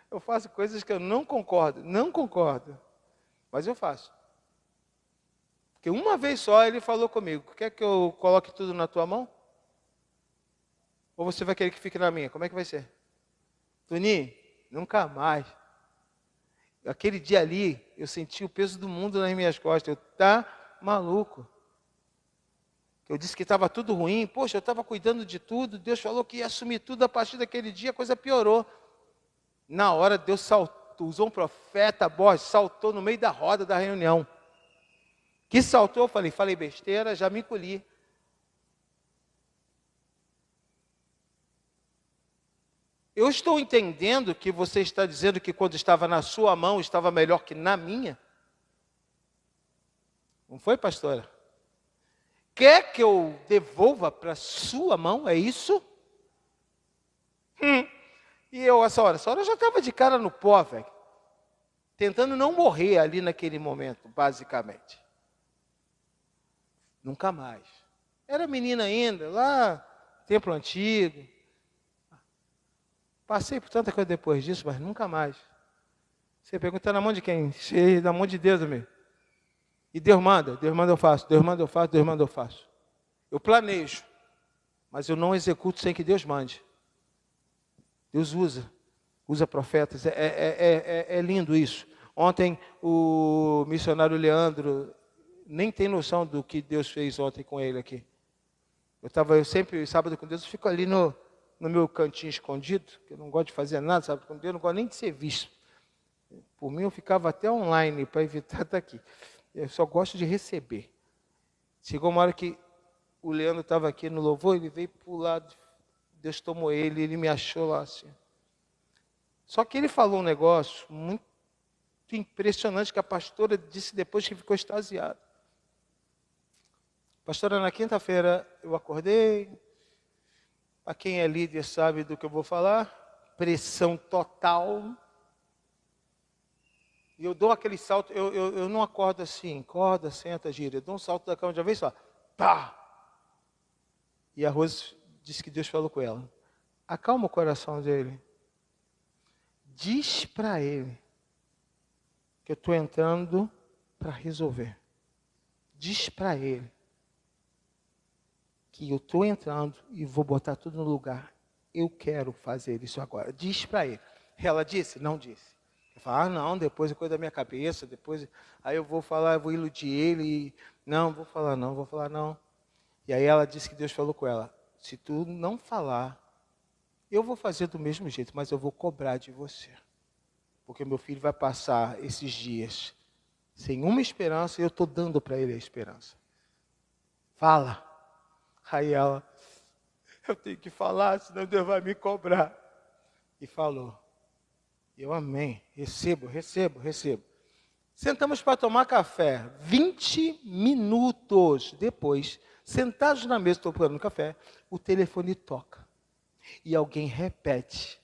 Eu faço coisas que eu não concordo, mas eu faço. Porque uma vez só ele falou comigo, quer que eu coloque tudo na tua mão? Ou você vai querer que fique na minha? Como é que vai ser? Toninho, nunca mais. Aquele dia ali, eu senti o peso do mundo nas minhas costas. Tá maluco. Eu disse que estava tudo ruim. Poxa, eu estava cuidando de tudo. Deus falou que ia assumir tudo a partir daquele dia. A coisa piorou. Na hora, Deus saltou, usou um profeta, saltou no meio da roda da reunião. Que saltou, eu falei besteira, já me encolhi. Eu estou entendendo que você está dizendo que quando estava na sua mão, estava melhor que na minha? Não foi, pastora? Quer que eu devolva para a sua mão? É isso? E eu, essa hora já estava de cara no pó, velho. Tentando não morrer ali naquele momento, basicamente. Nunca mais. Era menina ainda, lá, templo antigo. Passei por tanta coisa depois disso, mas nunca mais. Você pergunta na mão de quem? Na mão de Deus, meu. E Deus manda eu faço, Deus manda eu faço. Eu planejo, mas eu não executo sem que Deus mande. Deus usa profetas. É lindo isso. Ontem, o missionário Leandro nem tem noção do que Deus fez ontem com ele aqui. Eu sempre, sábado com Deus, eu fico ali no meu cantinho escondido, que eu não gosto de fazer nada, sábado com Deus, eu não gosto nem de ser visto. Por mim, eu ficava até online para evitar estar aqui. Eu só gosto de receber. Chegou uma hora que o Leandro estava aqui no louvor, ele veio para o lado, Deus tomou ele me achou lá assim. Só que ele falou um negócio muito impressionante que a pastora disse depois que ficou extasiada. Pastora, na quinta-feira eu acordei, a quem é líder sabe do que eu vou falar, pressão total. E eu dou aquele salto, eu não acordo assim, acorda, senta, gira. Eu dou um salto da cama de uma vez só, pá! E a Rose disse que Deus falou com ela. Acalma o coração dele. Diz para ele que eu estou entrando para resolver. Diz para ele que eu estou entrando e vou botar tudo no lugar. Eu quero fazer isso agora. Diz para ele. Ela disse? Não disse. Eu falo, não, depois é coisa da minha cabeça, depois aí eu vou falar, eu vou iludir ele. Não, vou falar não. E aí ela disse que Deus falou com ela, se tu não falar, eu vou fazer do mesmo jeito, mas eu vou cobrar de você. Porque meu filho vai passar esses dias sem uma esperança e eu estou dando para ele a esperança. Fala. Aí ela, eu tenho que falar, senão Deus vai me cobrar. E falou. Eu amém, recebo. Sentamos para tomar café. 20 minutos depois, sentados na mesa, tomando café, o telefone toca. E alguém repete.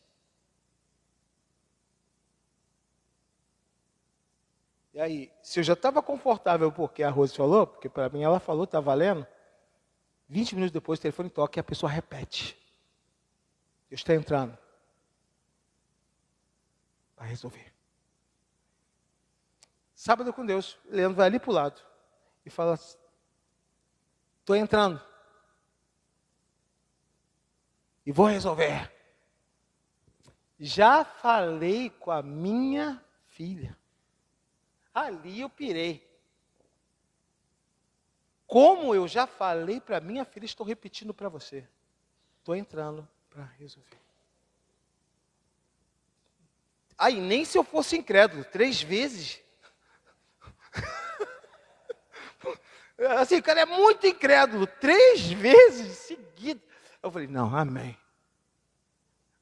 E aí, se eu já estava confortável porque a Rose falou, porque para mim ela falou, está valendo, 20 minutos depois o telefone toca e a pessoa repete. Deus está entrando. Vai resolver. Sábado com Deus, Leandro vai ali para o lado e fala, estou entrando. E vou resolver. Já falei com a minha filha. Ali eu pirei. Como eu já falei para minha filha, estou repetindo para você. Estou entrando para resolver. Aí, nem se eu fosse incrédulo, 3 vezes. Assim, o cara é muito incrédulo, 3 vezes seguidas. Eu falei, não, amém.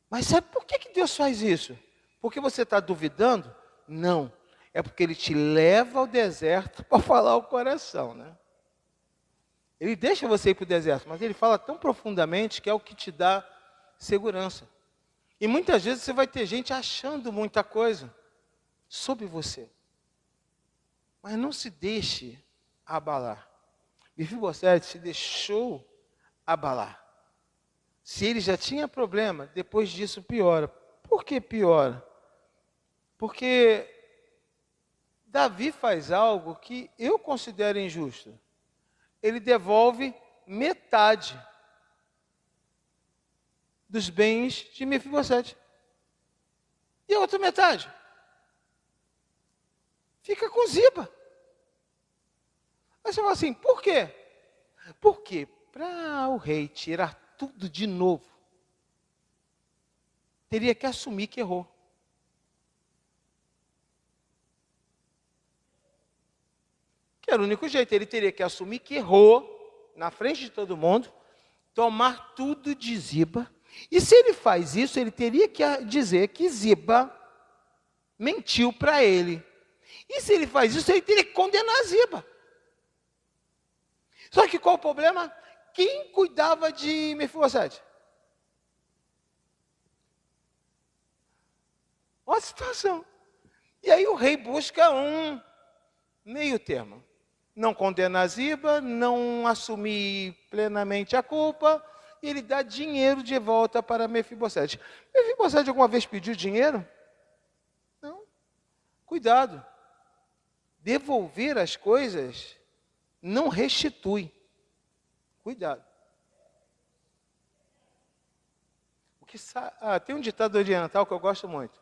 Mas sabe por que Deus faz isso? Porque você está duvidando? Não. É porque Ele te leva ao deserto para falar o coração, né? Ele deixa você ir para o deserto, mas Ele fala tão profundamente que é o que te dá segurança. E muitas vezes você vai ter gente achando muita coisa sobre você. Mas não se deixe abalar. Mefibosete se deixou abalar. Se ele já tinha problema, depois disso piora. Por que piora? Porque Davi faz algo que eu considero injusto. Ele devolve metade dos bens de Mefibosete. E a outra metade fica com Ziba. Aí você fala assim, por quê? Porque para o rei tirar tudo de novo, teria que assumir que errou. Que era o único jeito, ele teria que assumir que errou, na frente de todo mundo, tomar tudo de Ziba. E se ele faz isso, ele teria que dizer que Ziba mentiu para ele. E se ele faz isso, ele teria que condenar Ziba. Só que qual o problema? Quem cuidava de Mefibosete? Olha a situação. E aí o rei busca um meio termo. Não condenar Ziba, não assumir plenamente a culpa, e ele dá dinheiro de volta para Mefibosete. Mefibosete alguma vez pediu dinheiro? Não. Cuidado. Devolver as coisas não restitui. Cuidado. tem um ditado oriental que eu gosto muito.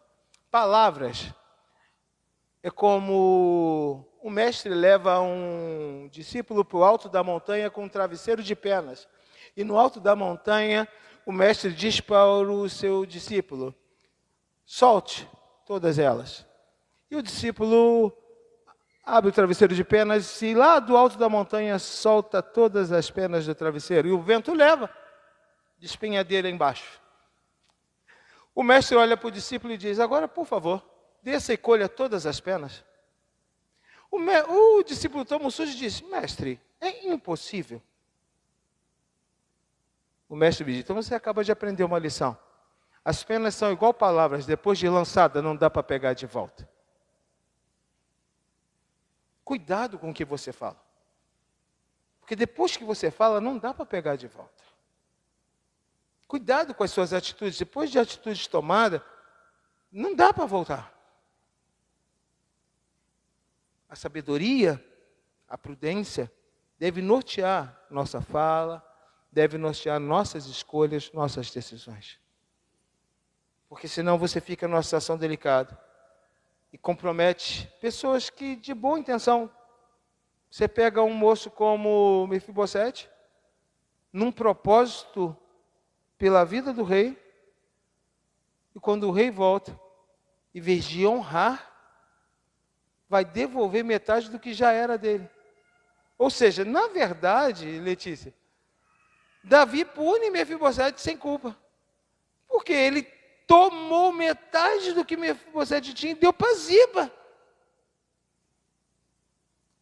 Palavras é como o mestre leva um discípulo para o alto da montanha com um travesseiro de penas. E no alto da montanha, o mestre diz para o seu discípulo: solte todas elas. E o discípulo abre o travesseiro de penas e lá do alto da montanha solta todas as penas do travesseiro. E o vento leva, despenhadeira embaixo. O mestre olha para o discípulo e diz: agora, por favor, desça e colha todas as penas. O discípulo toma um susto e diz: mestre, é impossível. O mestre me diz: então você acaba de aprender uma lição. As penas são igual palavras, depois de lançada não dá para pegar de volta. Cuidado com o que você fala. Porque depois que você fala, não dá para pegar de volta. Cuidado com as suas atitudes. Depois de atitudes tomadas, não dá para voltar. A sabedoria, a prudência, deve nortear nossa fala, deve nortear nossas escolhas, nossas decisões. Porque senão você fica numa situação delicada e compromete pessoas que, de boa intenção, você pega um moço como Mefibosete, num propósito pela vida do rei, e quando o rei volta, em vez de honrar, vai devolver metade do que já era dele. Ou seja, na verdade, Letícia, Davi pune Mefibosete sem culpa, porque ele tomou metade do que Mefibosete tinha e deu para Ziba.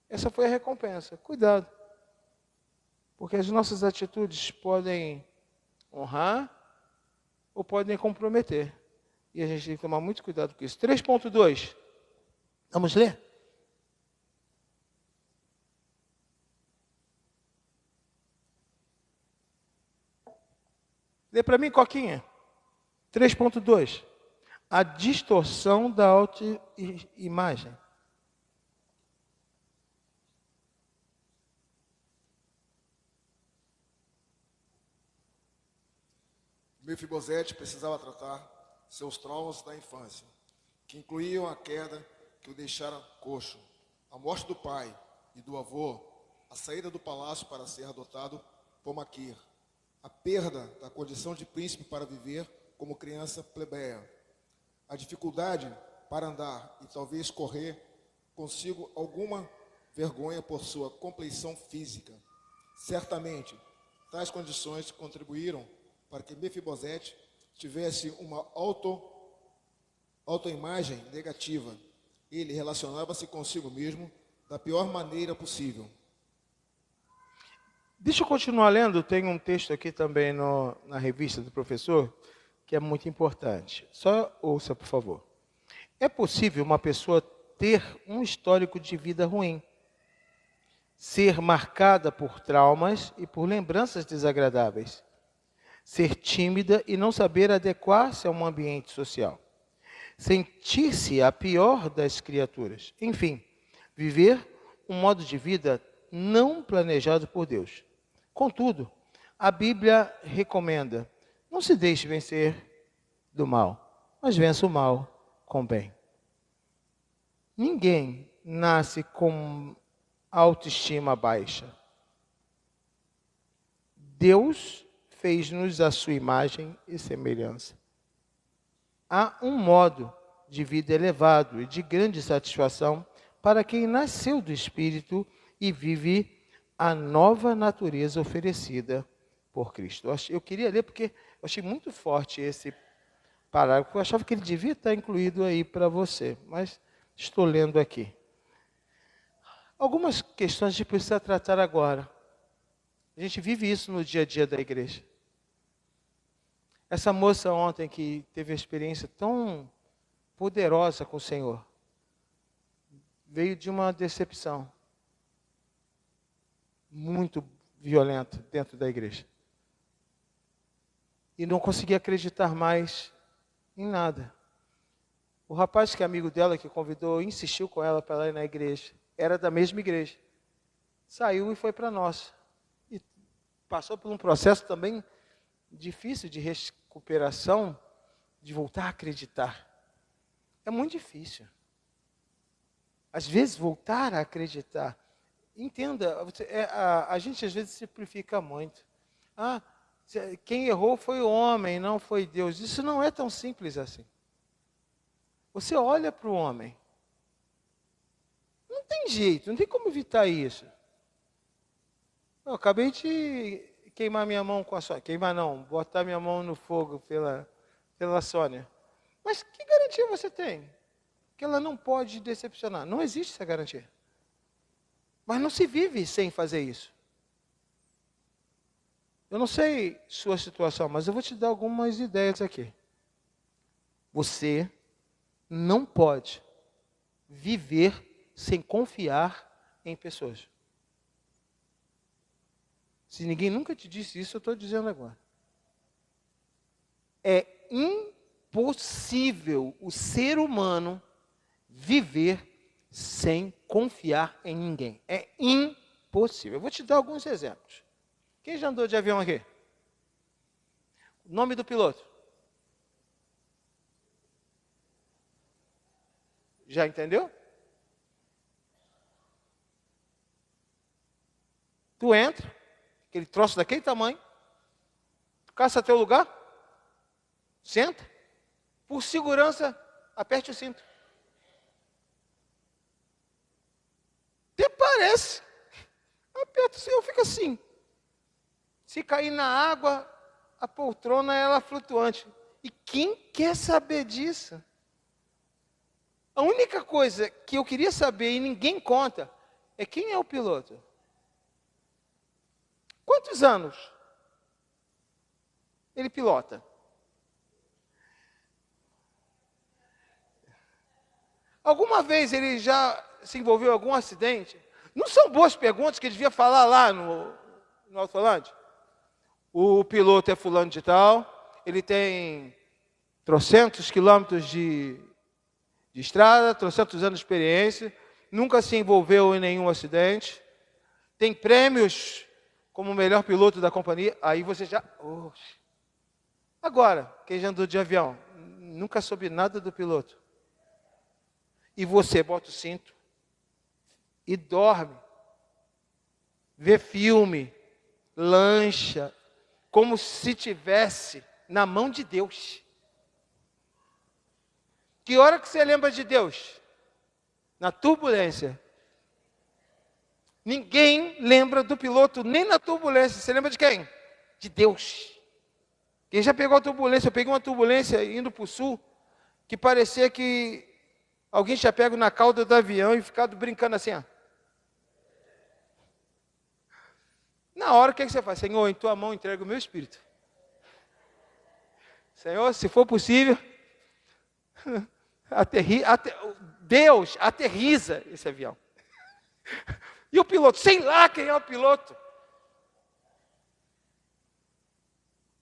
Essa foi a recompensa. Cuidado, porque as nossas atitudes podem honrar ou podem comprometer. E a gente tem que tomar muito cuidado com isso. 3.2. Vamos ler? Lê para mim, Coquinha. 3.2. A distorção da autoimagem. Mefibosete precisava tratar seus traumas da infância, que incluíam a queda que o deixara coxo, a morte do pai e do avô, a saída do palácio para ser adotado por Maquir, a perda da condição de príncipe para viver como criança plebeia, a dificuldade para andar e talvez correr consigo alguma vergonha por sua compleição física. Certamente, tais condições contribuíram para que Mefibosete tivesse uma autoimagem negativa. Ele relacionava-se consigo mesmo da pior maneira possível. Deixa eu continuar lendo, tem um texto aqui também na revista do professor, que é muito importante. Só ouça, por favor. É possível uma pessoa ter um histórico de vida ruim, ser marcada por traumas e por lembranças desagradáveis, ser tímida e não saber adequar-se a um ambiente social, sentir-se a pior das criaturas, enfim, viver um modo de vida não planejado por Deus. Contudo, a Bíblia recomenda: não se deixe vencer do mal, mas vença o mal com bem. Ninguém nasce com autoestima baixa. Deus fez-nos a sua imagem e semelhança. Há um modo de vida elevado e de grande satisfação para quem nasceu do Espírito e vive a nova natureza oferecida por Cristo. Eu queria ler porque eu achei muito forte esse parágrafo. Eu achava que ele devia estar incluído aí para você, mas estou lendo aqui. Algumas questões a gente precisa tratar agora. A gente vive isso no dia a dia da igreja. Essa moça ontem que teve uma experiência tão poderosa com o Senhor, veio de uma decepção muito violenta dentro da igreja. E não conseguia acreditar mais em nada. O rapaz que é amigo dela, que convidou, insistiu com ela para ela ir na igreja. Era da mesma igreja. Saiu e foi para a nossa. E passou por um processo também difícil de recuperação de voltar a acreditar. É muito difícil. Às vezes, voltar a acreditar. Entenda, a gente às vezes simplifica muito. Quem errou foi o homem, não foi Deus. Isso não é tão simples assim. Você olha para o homem. Não tem jeito, não tem como evitar isso. Eu acabei de queimar minha mão com a Sônia. Queimar não, botar minha mão no fogo pela Sônia. Mas que garantia você tem? Que ela não pode decepcionar. Não existe essa garantia. Mas não se vive sem fazer isso. Eu não sei sua situação, mas eu vou te dar algumas ideias aqui. Você não pode viver sem confiar em pessoas. Se ninguém nunca te disse isso, eu estou dizendo agora. É impossível o ser humano viver sem confiar em ninguém. É impossível. Eu vou te dar alguns exemplos. Quem já andou de avião aqui? O nome do piloto? Já entendeu? Tu entra, aquele troço daquele tamanho, tu caça teu lugar, senta, por segurança, aperte o cinto. Até parece. Aperta o cinto, fica assim. Se cair na água, a poltrona ela é flutuante. E quem quer saber disso? A única coisa que eu queria saber e ninguém conta é quem é o piloto. Quantos anos ele pilota? Alguma vez ele já se envolveu em algum acidente? Não são boas perguntas que ele devia falar lá no alto-falante? O piloto é fulano de tal, ele tem trocentos quilômetros de estrada, trocentos anos de experiência, nunca se envolveu em nenhum acidente, tem prêmios como o melhor piloto da companhia, aí você já... Agora, quem já andou de avião, nunca soube nada do piloto, e você bota o cinto e dorme, vê filme, lancha, como se tivesse na mão de Deus. Que hora que você lembra de Deus? Na turbulência. Ninguém lembra do piloto nem na turbulência. Você lembra de quem? De Deus. Quem já pegou a turbulência? Eu peguei uma turbulência indo para o sul, que parecia que alguém tinha pego na cauda do avião e ficado brincando assim, ó. Na hora, o que você faz? Senhor, em tua mão entrego o meu espírito. Senhor, se for possível, Deus aterriza esse avião. E o piloto? Sei lá quem é o piloto.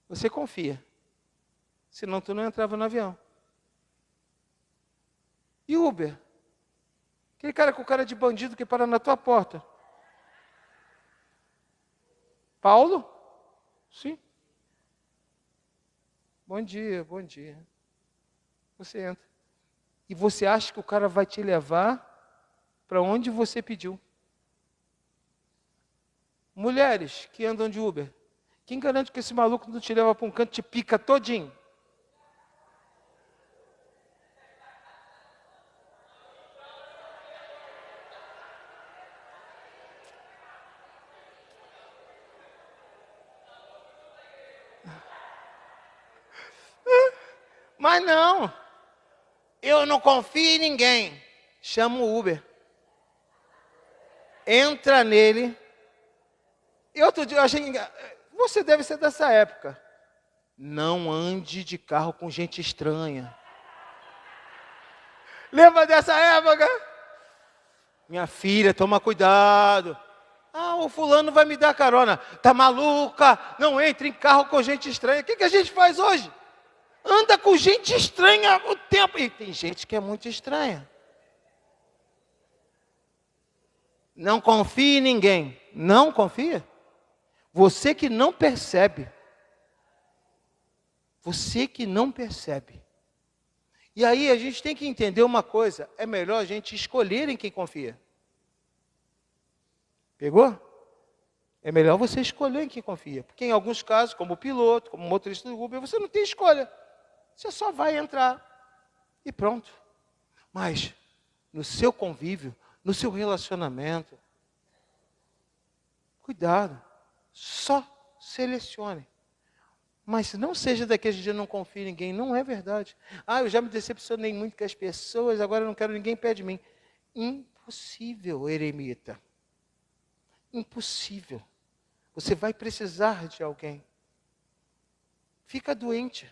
Você confia. Senão tu não entrava no avião. E Uber? Aquele cara com cara de bandido que para na tua porta. Paulo? Sim. Bom dia, bom dia. Você entra. E você acha que o cara vai te levar para onde você pediu. Mulheres que andam de Uber. Quem garante que esse maluco não te leva para um canto e te pica todinho? Mas não, eu não confio em ninguém. Chama o Uber. Entra nele. E outro dia eu achei... Você deve ser dessa época. Não ande de carro com gente estranha. Lembra dessa época? Minha filha, toma cuidado. O fulano vai me dar carona. Tá maluca? Não entre em carro com gente estranha. O que a gente faz hoje? Anda com gente estranha o tempo. E tem gente que é muito estranha. Não confie em ninguém. Não confia? Você que não percebe. Você que não percebe. E aí a gente tem que entender uma coisa, é melhor a gente escolher em quem confia. Pegou? É melhor você escolher em quem confia. Porque em alguns casos, como o piloto, como o motorista do Uber, você não tem escolha. Você só vai entrar e pronto. Mas no seu convívio, no seu relacionamento, cuidado, só selecione. Mas não seja daqueles que não confia em ninguém, não é verdade. Eu já me decepcionei muito com as pessoas, agora eu não quero ninguém perto de mim. Impossível, eremita. Impossível. Você vai precisar de alguém. Fica doente.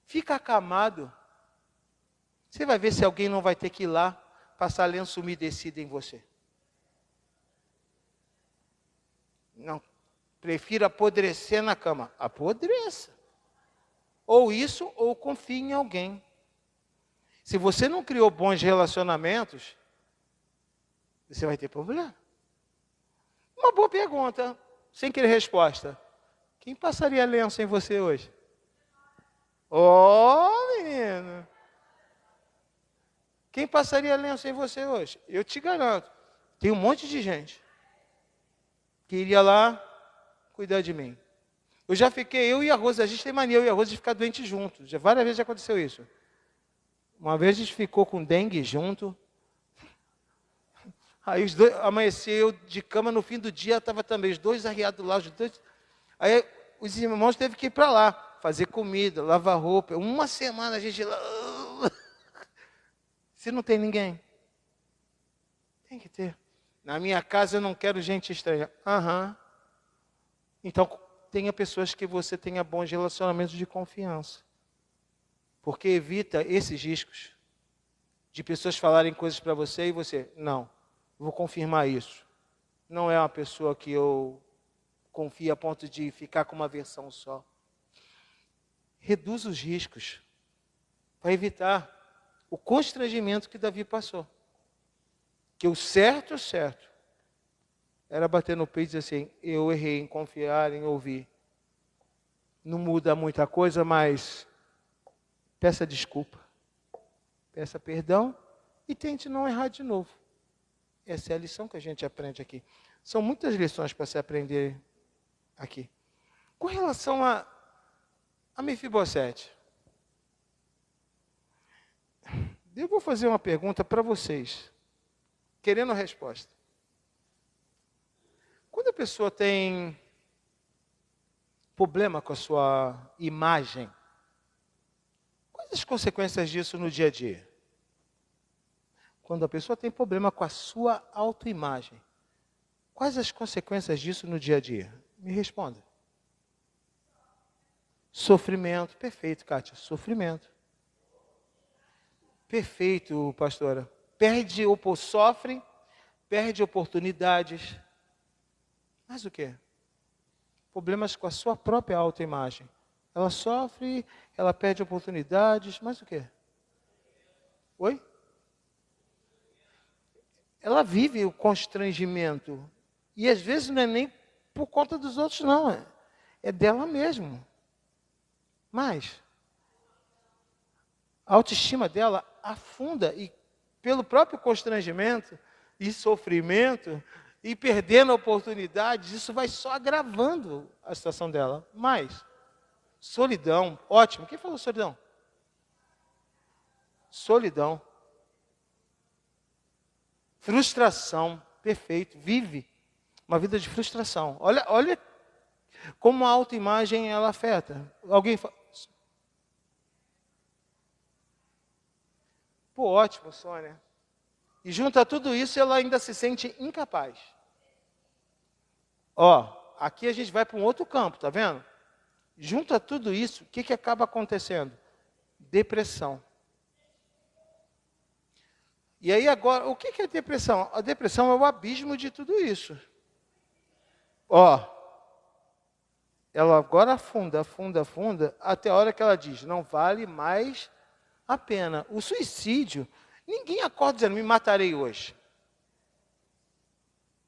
Fica acamado. Você vai ver se alguém não vai ter que ir lá passar lenço umedecido em você. Não. Prefiro apodrecer na cama. Apodreça. Ou isso, ou confie em alguém. Se você não criou bons relacionamentos, você vai ter problema. Uma boa pergunta, sem querer resposta. Quem passaria lenço em você hoje? Menino. Quem passaria lenço em você hoje? Eu te garanto. Tem um monte de gente que iria lá cuidar de mim. Eu e a Rosa, a gente tem mania, eu e a Rosa, de ficar doente juntos. Várias vezes já aconteceu isso. Uma vez a gente ficou com dengue junto. Aí os dois, amanheceu de cama no fim do dia, estava também os dois arriados lá, os dois. Aí os irmãos teve que ir para lá, fazer comida, lavar roupa. Uma semana a gente lá. Se não tem ninguém, tem que ter. Na minha casa eu não quero gente estranha. Então, tenha pessoas que você tenha bons relacionamentos de confiança. Porque evita esses riscos de pessoas falarem coisas para você e você, não, vou confirmar isso. Não é uma pessoa que eu confio a ponto de ficar com uma versão só. Reduz os riscos para evitar o constrangimento que Davi passou. Que o certo era bater no peito e dizer assim, eu errei em confiar, em ouvir. Não muda muita coisa, mas peça desculpa, peça perdão e tente não errar de novo. Essa é a lição que a gente aprende aqui. São muitas lições para se aprender aqui. Com relação a Mefibosete, eu vou fazer uma pergunta para vocês, querendo a resposta. Quando a pessoa tem problema com a sua imagem, quais as consequências disso no dia a dia? Quando a pessoa tem problema com a sua autoimagem, quais as consequências disso no dia a dia? Me responda. Sofrimento. Perfeito, Kátia. Sofrimento. Perfeito, pastora. Sofre, perde oportunidades. Mas o quê? Problemas com a sua própria autoimagem. Ela sofre, ela perde oportunidades, mas o quê? Oi? Ela vive o constrangimento. E às vezes não é nem por conta dos outros, não. É dela mesmo. Mas a autoestima dela afunda e pelo próprio constrangimento e sofrimento e perdendo oportunidades, isso vai só agravando a situação dela. Mas solidão, ótimo. Quem falou solidão? Solidão. Frustração, perfeito. Vive uma vida de frustração. Olha como a autoimagem ela afeta. Alguém fala... Pô, ótimo, Sônia. E junto a tudo isso, ela ainda se sente incapaz. Aqui a gente vai para um outro campo, tá vendo? Junto a tudo isso, o que acaba acontecendo? Depressão. E aí agora, o que é depressão? A depressão é o abismo de tudo isso. Ela agora afunda, até a hora que ela diz, não vale mais a pena. O suicídio, ninguém acorda dizendo, me matarei hoje.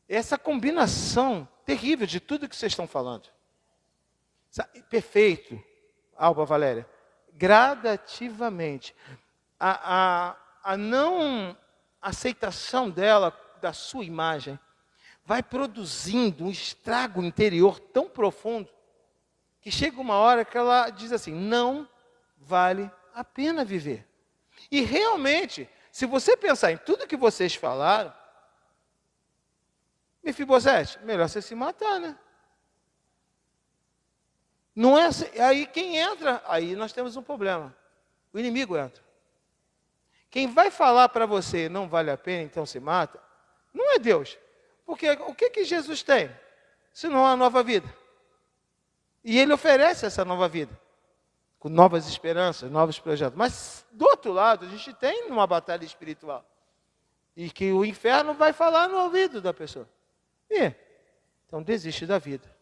Essa combinação terrível de tudo que vocês estão falando. Perfeito, Alba Valéria. Gradativamente. A não aceitação dela, da sua imagem, vai produzindo um estrago interior tão profundo, que chega uma hora que ela diz assim, não vale a pena viver. E realmente, se você pensar em tudo que vocês falaram, Mefibosete, melhor você se matar, né? Não é assim, aí quem entra, aí nós temos um problema. O inimigo entra. Quem vai falar para você, não vale a pena, então se mata, não é Deus. Porque o que Jesus tem? Se não há nova vida. E Ele oferece essa nova vida. Com novas esperanças, novos projetos. Mas, do outro lado, a gente tem uma batalha espiritual. E que o inferno vai falar no ouvido da pessoa. Então desiste da vida.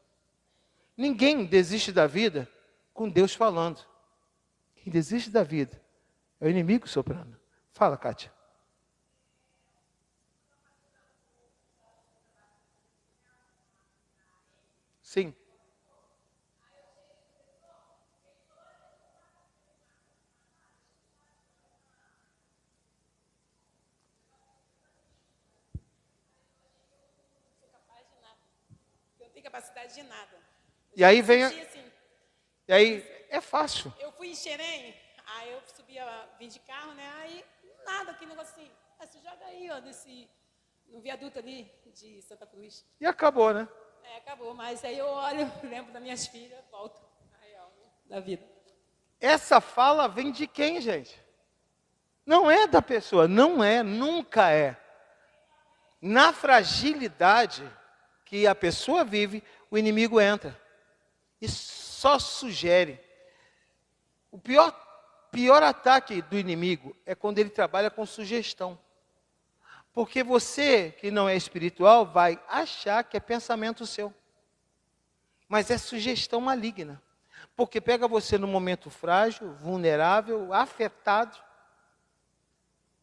Ninguém desiste da vida com Deus falando. Quem desiste da vida é o inimigo soprando. Fala, Kátia. Sim. Eu não tenho capacidade de nada. E aí vem. Assim, E aí é fácil. eu fui em Xerém, aí eu vim de carro, né? Aí nada, aquele negócio assim. Você joga aí, ó, no viaduto ali de Santa Cruz. E acabou, né? Acabou, mas aí eu olho, lembro das minhas filhas, volto à real, né, da vida. Essa fala vem de quem, gente? Não é da pessoa, não é, nunca é. Na fragilidade que a pessoa vive, o inimigo entra. E só sugere. O pior ataque do inimigo é quando ele trabalha com sugestão. Porque você, que não é espiritual, vai achar que é pensamento seu. Mas é sugestão maligna. Porque pega você num momento frágil, vulnerável, afetado.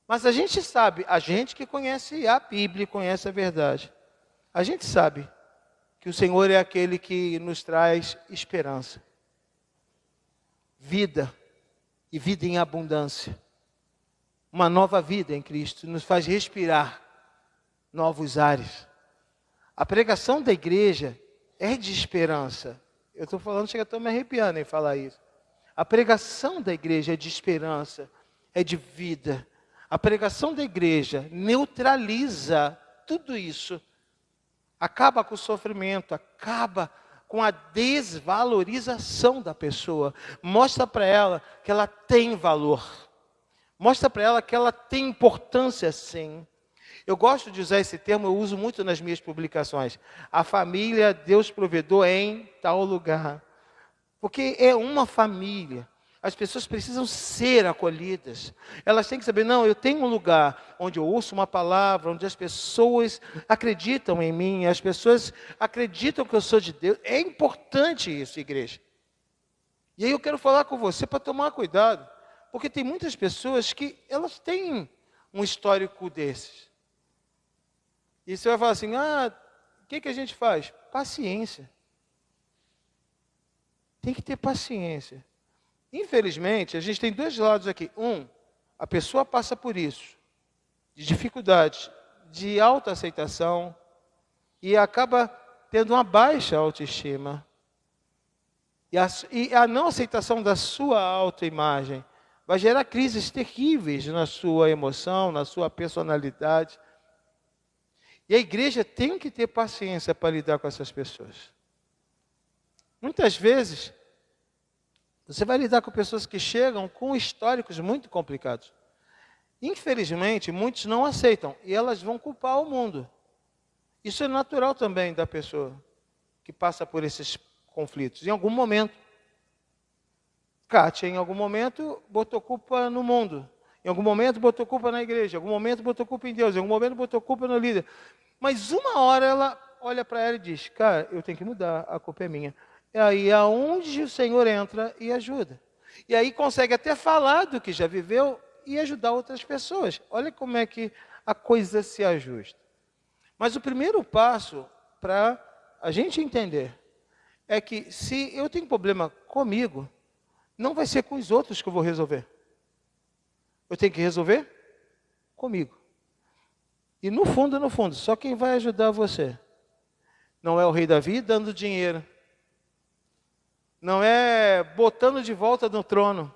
Mas a gente sabe, a gente que conhece a Bíblia, conhece a verdade, a gente sabe que o Senhor é aquele que nos traz esperança. Vida, e vida em abundância. Uma nova vida em Cristo, nos faz respirar novos ares. A pregação da igreja é de esperança. Eu estou falando, chega até me arrepiando em falar isso. A pregação da igreja é de esperança, é de vida. A pregação da igreja neutraliza tudo isso. Acaba com o sofrimento, acaba com a desvalorização da pessoa. Mostra para ela que ela tem valor. Mostra para ela que ela tem importância, sim. Eu gosto de usar esse termo, eu uso muito nas minhas publicações. A família, Deus provedor em tal lugar. Porque é uma família. As pessoas precisam ser acolhidas. Elas têm que saber, não, eu tenho um lugar onde eu ouço uma palavra, onde as pessoas acreditam em mim, as pessoas acreditam que eu sou de Deus. É importante isso, igreja. E aí eu quero falar com você para tomar cuidado. Porque tem muitas pessoas que elas têm um histórico desses. E você vai falar assim, o que a gente faz? Paciência. Tem que ter paciência. Infelizmente, a gente tem dois lados aqui. A pessoa passa por isso, de dificuldades, de autoaceitação, e acaba tendo uma baixa autoestima. E a não aceitação da sua autoimagem vai gerar crises terríveis na sua emoção, na sua personalidade. E a igreja tem que ter paciência para lidar com essas pessoas. Muitas vezes, você vai lidar com pessoas que chegam com históricos muito complicados. Infelizmente, muitos não aceitam e elas vão culpar o mundo. Isso é natural também da pessoa que passa por esses conflitos. Em algum momento, Kátia, em algum momento, botou culpa no mundo. Em algum momento, botou culpa na igreja. Em algum momento, botou culpa em Deus. Em algum momento, botou culpa no líder. Mas uma hora ela olha para ela e diz, cara, eu tenho que mudar, a culpa é minha. É aí aonde o Senhor entra e ajuda. E aí consegue até falar do que já viveu e ajudar outras pessoas. Olha como é que a coisa se ajusta. Mas o primeiro passo para a gente entender é que se eu tenho problema comigo, não vai ser com os outros que eu vou resolver. Eu tenho que resolver comigo. E no fundo, só quem vai ajudar você não é o rei Davi dando dinheiro. Não é botando de volta no trono.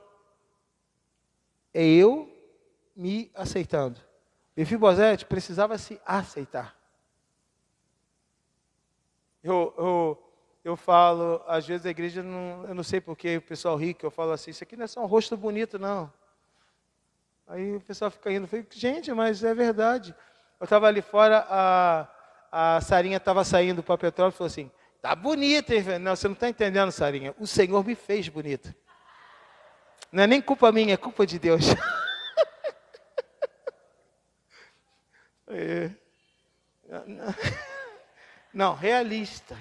É eu me aceitando. Mefibosete precisava se aceitar. Eu falo, às vezes a igreja, eu não sei porque o pessoal ri, que eu falo assim, isso aqui não é só um rosto bonito, não. Aí o pessoal fica rindo. Eu falei, gente, mas é verdade. Eu estava ali fora, a Sarinha estava saindo para o petróleo e falou assim, tá bonita, hein? Não, você não está entendendo, Sarinha. O Senhor me fez bonita. Não é nem culpa minha, é culpa de Deus. Não, realista.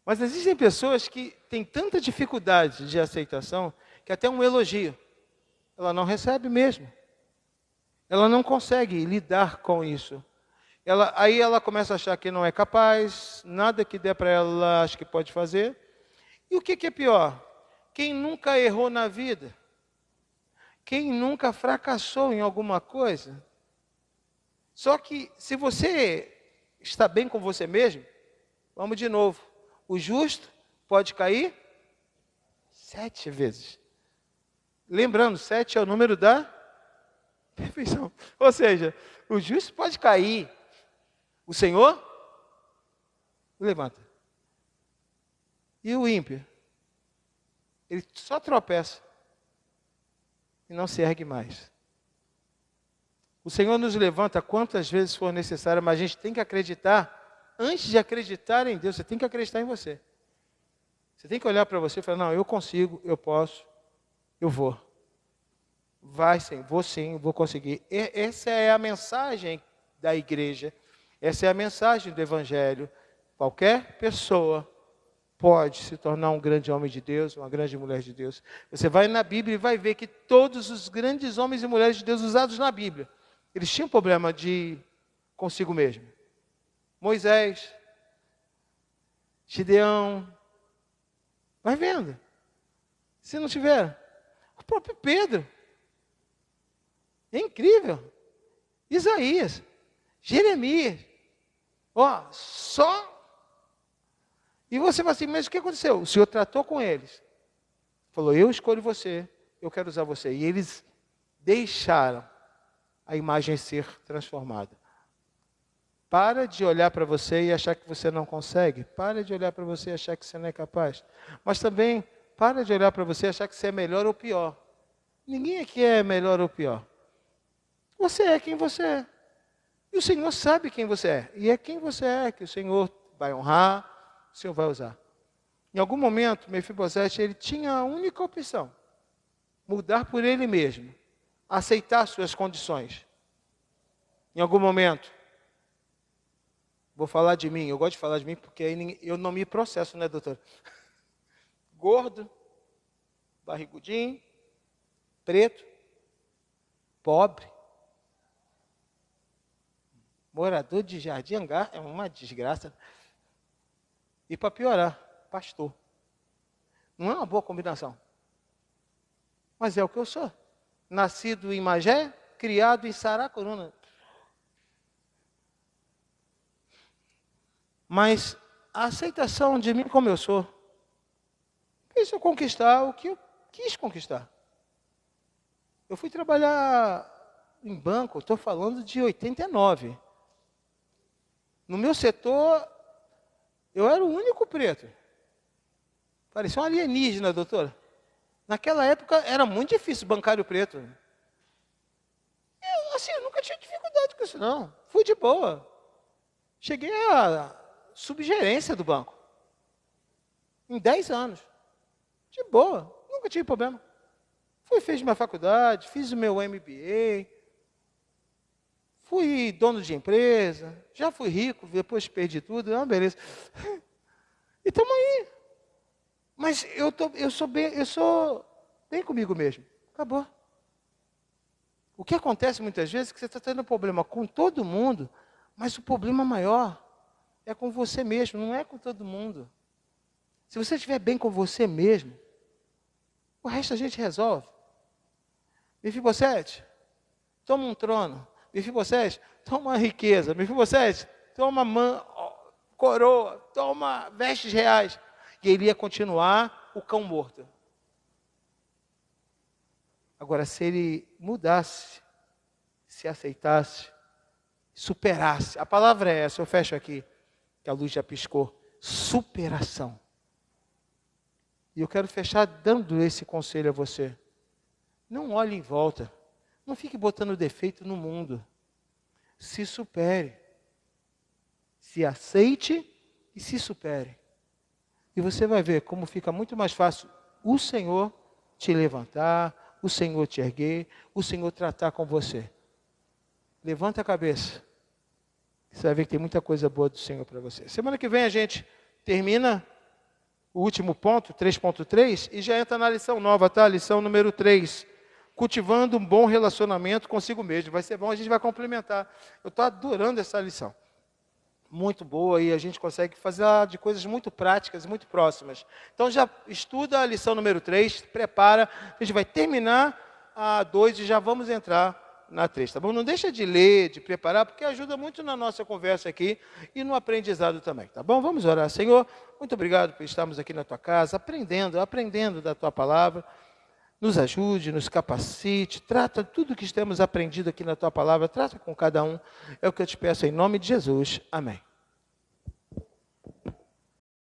Mas existem pessoas que têm tanta dificuldade de aceitação que até um elogio ela não recebe mesmo. Ela não consegue lidar com isso. Aí ela começa a achar que não é capaz, nada que der para ela acha que pode fazer. E o que é pior? Quem nunca errou na vida? Quem nunca fracassou em alguma coisa? Só que se você está bem com você mesmo, vamos de novo. O justo pode cair 7 vezes. Lembrando, 7 é o número da perfeição. Ou seja, o justo pode cair. O Senhor o levanta. E o ímpio? Ele só tropeça e não se ergue mais. O Senhor nos levanta quantas vezes for necessário, mas a gente tem que acreditar. Antes de acreditar em Deus, você tem que acreditar em você. Você tem que olhar para você e falar, não, eu consigo, eu posso, eu vou. Vai sim, vou conseguir. Essa é a mensagem da igreja. Essa é a mensagem do Evangelho. Qualquer pessoa pode se tornar um grande homem de Deus, uma grande mulher de Deus. Você vai na Bíblia e vai ver que todos os grandes homens e mulheres de Deus usados na Bíblia, eles tinham problema de consigo mesmo. Moisés, Gideão, vai vendo. Se não tiver, o próprio Pedro. É incrível. Isaías, Jeremias. Só. E você fala assim, mas o que aconteceu? O Senhor tratou com eles. Falou, eu escolho você, eu quero usar você. E eles deixaram a imagem ser transformada. Para de olhar para você e achar que você não consegue. Para de olhar para você e achar que você não é capaz. Mas também, para de olhar para você e achar que você é melhor ou pior. Ninguém aqui é melhor ou pior. Você é quem você é. E o Senhor sabe quem você é. E é quem você é que o Senhor vai honrar, o Senhor vai usar. Em algum momento, Mefibosete, ele tinha a única opção. Mudar por ele mesmo. Aceitar suas condições. Em algum momento. Vou falar de mim. Eu gosto de falar de mim porque aí eu não me processo, né, doutor? Gordo, barrigudinho, preto, pobre, morador de Jardim Hangar, é uma desgraça. E para piorar, pastor. Não é uma boa combinação. Mas é o que eu sou. Nascido em Magé, criado em Saracuruna. Mas a aceitação de mim como eu sou, fez eu conquistar o que eu quis conquistar. Eu fui trabalhar em banco, estou falando de 89. No meu setor, eu era o único preto. Parecia um alienígena, doutora. Naquela época era muito difícil bancário preto. Eu nunca tinha dificuldade com isso, não. Fui de boa. Cheguei à subgerência do banco. Em 10 anos. De boa. Nunca tive problema. Fiz minha faculdade, fiz o meu MBA. Fui dono de empresa. Já fui rico, depois perdi tudo. Beleza. E estamos aí. Mas eu sou bem comigo mesmo. Acabou. O que acontece muitas vezes é que você está tendo problema com todo mundo, mas o problema maior é com você mesmo, não é com todo mundo. Se você estiver bem com você mesmo, o resto a gente resolve. Mefibosete, toma um trono. Mefibosete, toma uma riqueza. Mefibosete, toma coroa, toma vestes reais. E ele ia continuar o cão morto. Agora, se ele mudasse, se aceitasse, superasse, a palavra é essa, eu fecho aqui, que a luz já piscou, superação. E eu quero fechar dando esse conselho a você. Não olhe em volta, não fique botando defeito no mundo. Se supere, se aceite e se supere. E você vai ver como fica muito mais fácil o Senhor te levantar, o Senhor te erguer, o Senhor tratar com você. Levanta a cabeça. Você vai ver que tem muita coisa boa do Senhor para você. Semana que vem a gente termina o último ponto, 3.3, e já entra na lição nova, tá? Lição número 3. Cultivando um bom relacionamento consigo mesmo. Vai ser bom, a gente vai complementar. Eu estou adorando essa lição. Muito boa, e a gente consegue fazer de coisas muito práticas, muito próximas. Então já estuda a lição número 3, prepara, a gente vai terminar a 2 e já vamos entrar na 3, tá bom? Não deixa de ler, de preparar, porque ajuda muito na nossa conversa aqui e no aprendizado também, tá bom? Vamos orar. Senhor, muito obrigado por estarmos aqui na tua casa, aprendendo da tua palavra. Nos ajude, nos capacite, trata tudo que temos aprendido aqui na tua palavra, trata com cada um. É o que eu te peço em nome de Jesus. Amém.